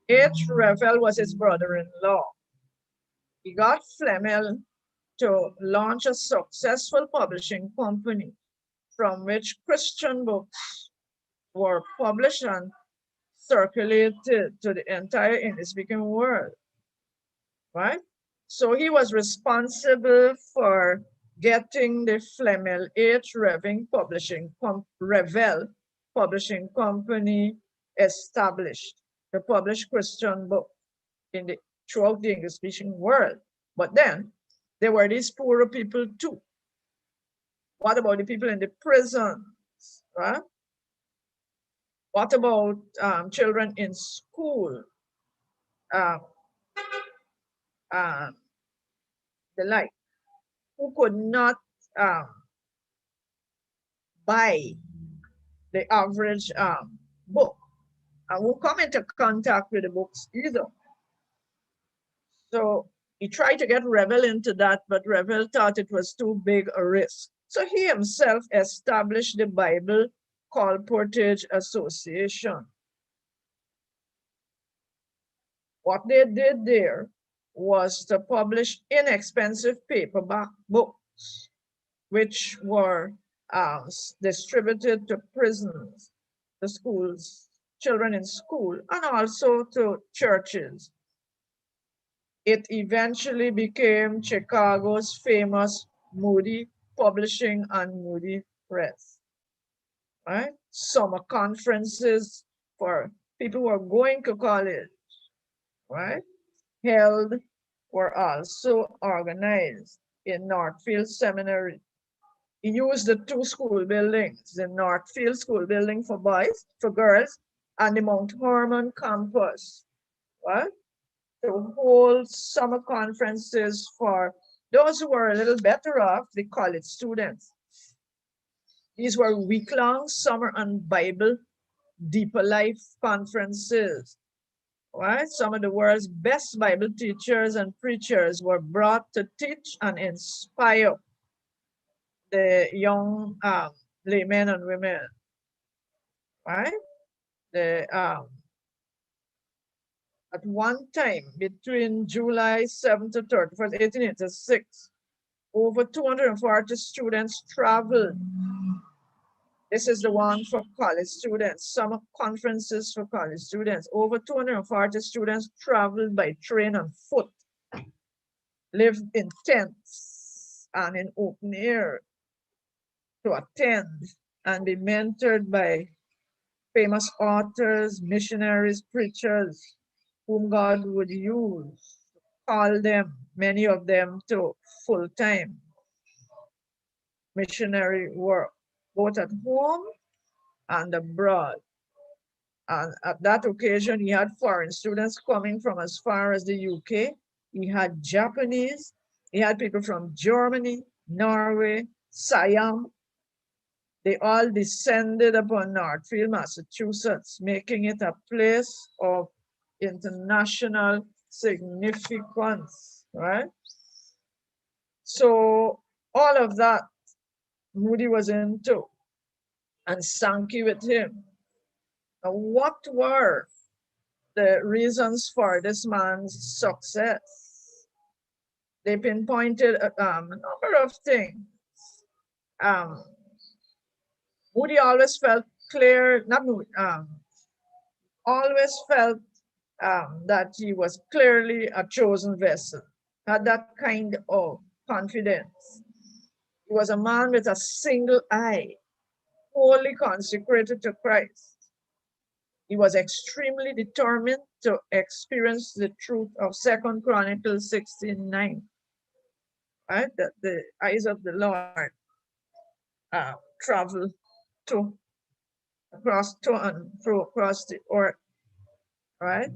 H. Revell was his brother-in-law. He got Fleming to launch a successful publishing company from which Christian books were published and circulated to the entire English-speaking world, right? So he was responsible for getting the Fleming H. Revell Publishing Company established to publish Christian books throughout the English-speaking world. But then there were these poorer people too. What about the people in the prisons, right? What about children in school? The like, who could not buy the average book and who come into contact with the books either. So he tried to get Revell into that, but Revell thought it was too big a risk. So he himself established the Bible Colportage Association. What they did there was to publish inexpensive paperback books, which were distributed to prisons, the schools, children in school, and also to churches. It eventually became Chicago's famous Moody Publishing and Moody Press, right? Summer conferences for people who are going to college, right? Held were also organized in Northfield Seminary. He used the 2 school buildings, the Northfield School Building for boys, for girls, and the Mount Hermon campus, right? To hold summer conferences for those who were a little better off, the college students. These were week-long summer and Bible Deeper Life conferences right? Some of the world's best Bible teachers and preachers were brought to teach and inspire the young laymen and women, right? The at one time between July 7th to 31st, 1886, over 240 students traveled. This is the one for college students, summer conferences for college students. Over 240 students traveled by train and foot, lived in tents and in open air to attend and be mentored by famous authors, missionaries, preachers, whom God would use, call them, many of them, to full-time missionary work, both at home and abroad. And at that occasion, he had foreign students coming from as far as the UK. He had Japanese, he had people from Germany, Norway, Siam. They all descended upon Northfield, Massachusetts, making it a place of international significance, right? So all of that Moody was into, and Sankey with him. Now, what were the reasons for this man's success? They pinpointed a number of things. Moody always felt clear, not Moody, always felt that he was clearly a chosen vessel, had that kind of confidence. He was a man with a single eye, wholly consecrated to Christ. He was extremely determined to experience the truth of 2 Chronicles 16:9, right? That the eyes of the Lord travel to and fro across the earth, right?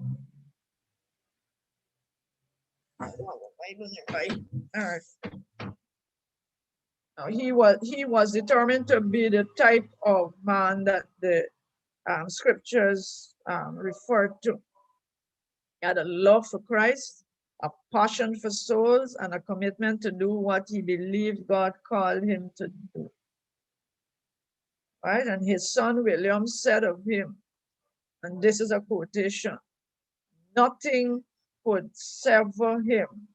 Now, he was determined to be the type of man that the scriptures refer to. He had a love for Christ, a passion for souls, and a commitment to do what he believed God called him to do. Right? And his son William said of him, and this is a quotation, "Nothing could sever him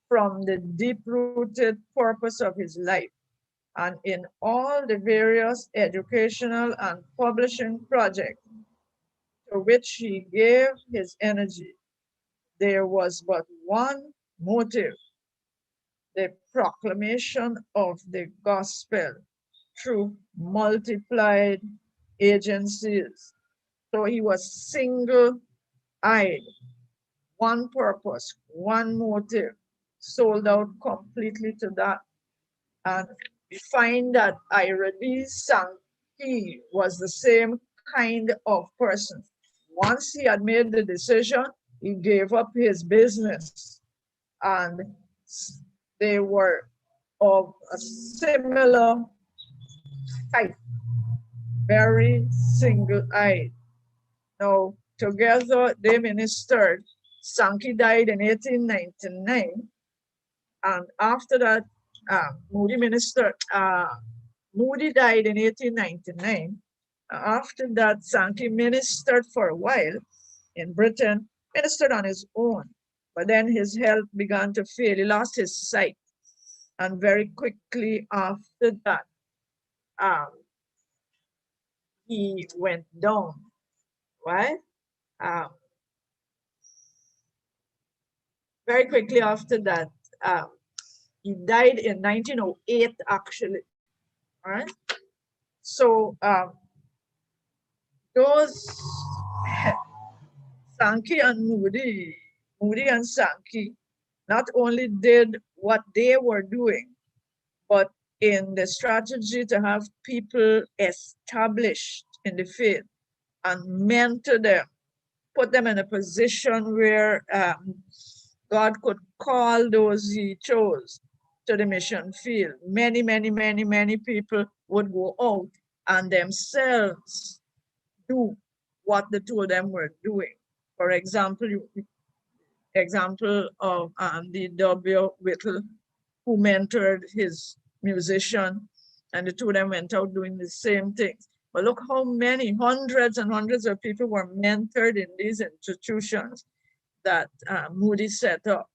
from the deep-rooted purpose of his life. And in all the various educational and publishing projects to which he gave his energy, there was but one motive: the proclamation of the gospel through multiplied agencies." So he was single-eyed, one purpose, one motive, sold out completely to that. And we find that Ira B. Sankey was the same kind of person. Once he had made the decision, he gave up his business, and they were of a similar type, very single-eyed. Now, together they ministered. Sankey died in 1899, and after that, Moody died in 1899. After that, Sankey ministered for a while in Britain, ministered on his own, but then his health began to fail. He lost his sight, and very quickly after that, he went down, right? Very quickly after that, he died in 1908, actually, right? So those Sankey and Moody and Sankey not only did what they were doing, but in the strategy to have people established in the faith and mentor them, put them in a position where God could call those he chose to the mission field. Many, many, many, many people would go out and themselves do what the two of them were doing. For example, example of Andy W. Whittle, who mentored his musician, and the two of them went out doing the same things. But look how many hundreds and hundreds of people were mentored in these institutions that Moody set up.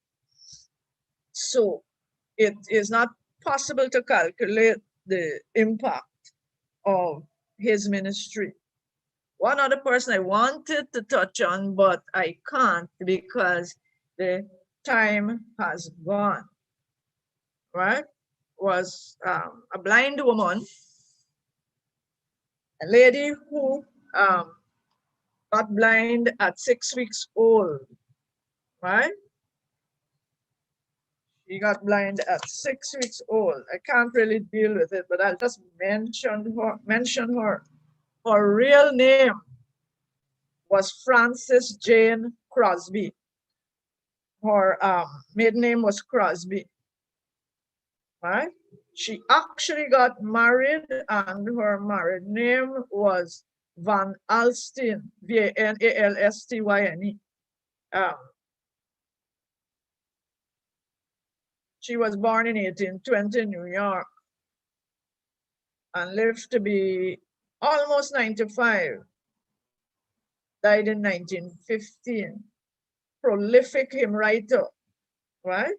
So it is not possible to calculate the impact of his ministry. One other person I wanted to touch on, but I can't because the time has gone, right? Was a blind woman, a lady who got blind at 6 weeks old, right? She got blind at 6 weeks old. I can't really deal with it, but I'll just mention her. Her real name was Frances Jane Crosby. Her maiden name was Crosby, right? She actually got married, and her married name was Van Alstyne, Vanalstyne. She was born in 1820 in New York and lived to be almost 95. Died in 1915. Prolific hymn writer, right?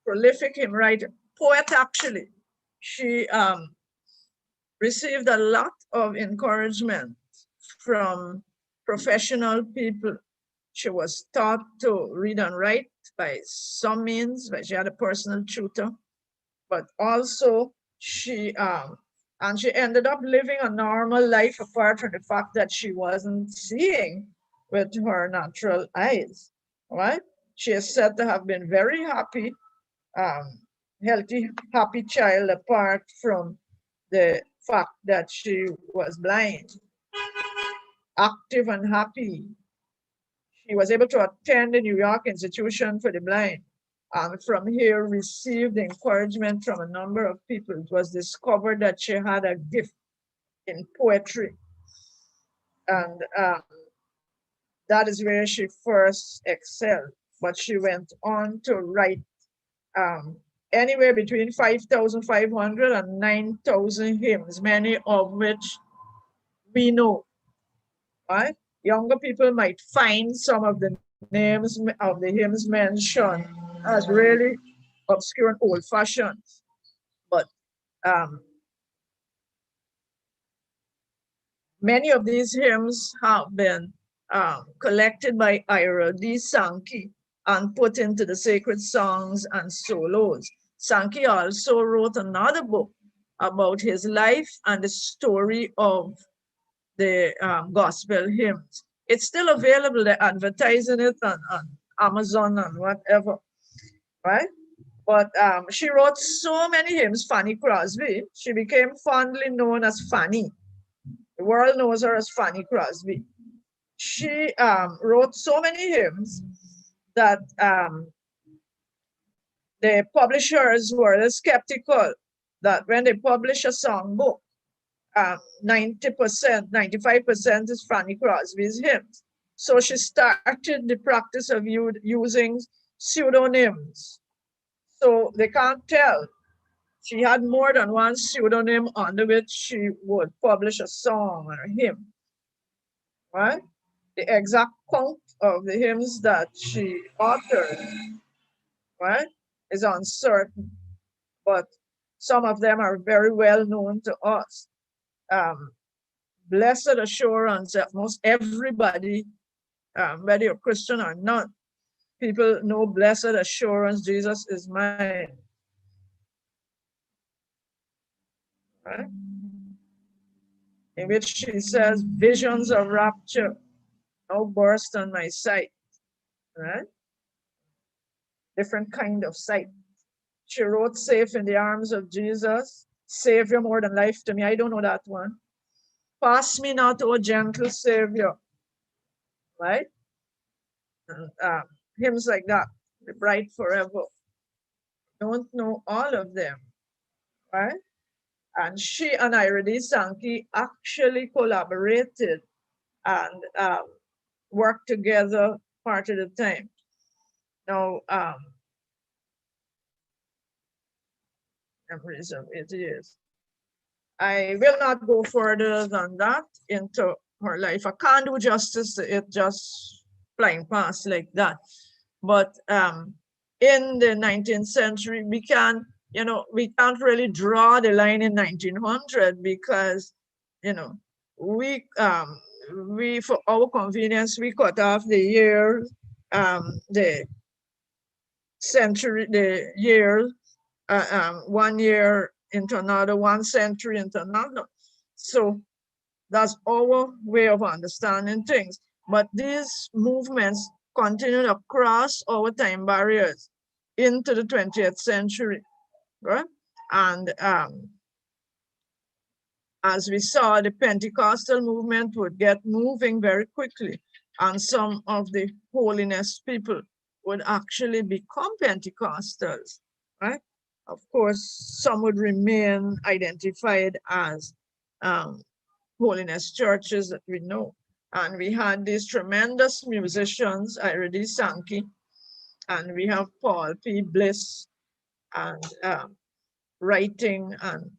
Prolific hymn writer, poet actually. She received a lot of encouragement from professional people. She was taught to read and write by some means, but she had a personal tutor. But also she ended up living a normal life apart from the fact that she wasn't seeing with her natural eyes, right? She is said to have been very happy, healthy, happy child apart from the fact that she was blind, active and happy. She was able to attend the New York Institution for the Blind, and from here received encouragement from a number of people. It was discovered that she had a gift in poetry, and that is where she first excelled. But she went on to write anywhere between 5,500 and 9,000 hymns, many of which we know, right? Younger people might find some of the names of the hymns mentioned as really obscure and old-fashioned, but many of these hymns have been collected by Ira D. Sankey and put into the Sacred Songs and Solos. Sankey also wrote another book about his life and the story of the gospel hymns. It's still available. They're advertising it on Amazon and whatever, right? But she wrote so many hymns, Fanny Crosby. She became fondly known as Fanny. The world knows her as Fanny Crosby. She wrote so many hymns that the publishers were skeptical that when they publish a songbook, 90%, 95% is Fanny Crosby's hymns. So she started the practice of using pseudonyms. So they can't tell. She had more than one pseudonym under which she would publish a song or a hymn, right? The exact count of the hymns that she authored, right, is uncertain, but some of them are very well known to us. Blessed assurance that most everybody, whether you're Christian or not, people know blessed assurance, Jesus is mine. Right? In which she says, visions of rapture now burst on my sight. Right? Different kind of sight. She wrote, safe in the arms of Jesus, Savior more than life to me. I don't know that one. Pass me not, O gentle Savior. Right? And, hymns like that, the bright forever. Don't know all of them, right? And she and Irene Sankey actually collaborated and worked together part of the time. Now, memories of 8 years. I will not go further than that into her life. I can't do justice to it just flying past like that. But in the 19th century, we can, we can't really draw the line in 1900 because, we for our convenience, we cut off the year, the century, the year, 1 year into another, 1 century into another. So that's our way of understanding things. But these movements continued across our time barriers into the 20th century, right? And as we saw, the Pentecostal movement would get moving very quickly, and some of the holiness people would actually become Pentecostals, right? Of course, some would remain identified as holiness churches that we know. And we had these tremendous musicians, Irene Sankey, and we have Paul P. Bliss, and writing and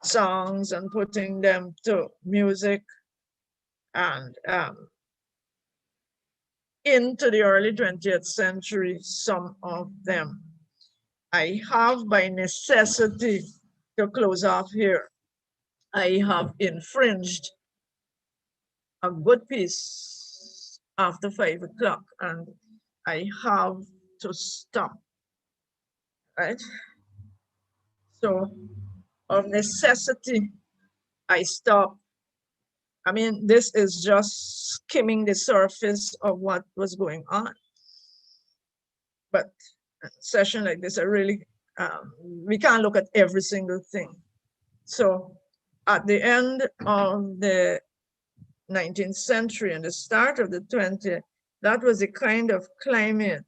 songs and putting them to music. And into the early 20th century, some of them. I have, by necessity, to close off here, I have infringed a good piece after 5 o'clock, and I have to stop, right? So, of necessity, I stop. I mean, this is just skimming the surface of what was going on. But a session like this, I really, we can't look at every single thing. So at the end of the 19th century and the start of the 20th, that was a kind of climate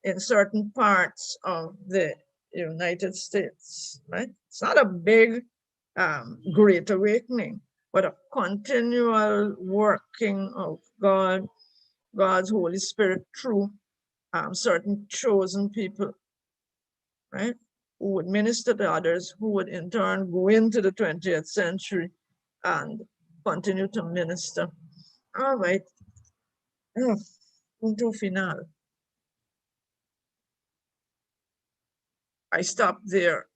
in certain parts of the United States, right? It's not a big, great awakening, but a continual working of God's Holy Spirit through certain chosen people, right? Who would minister to others, who would in turn go into the 20th century and continue to minister. All right. Punto final. I stop there.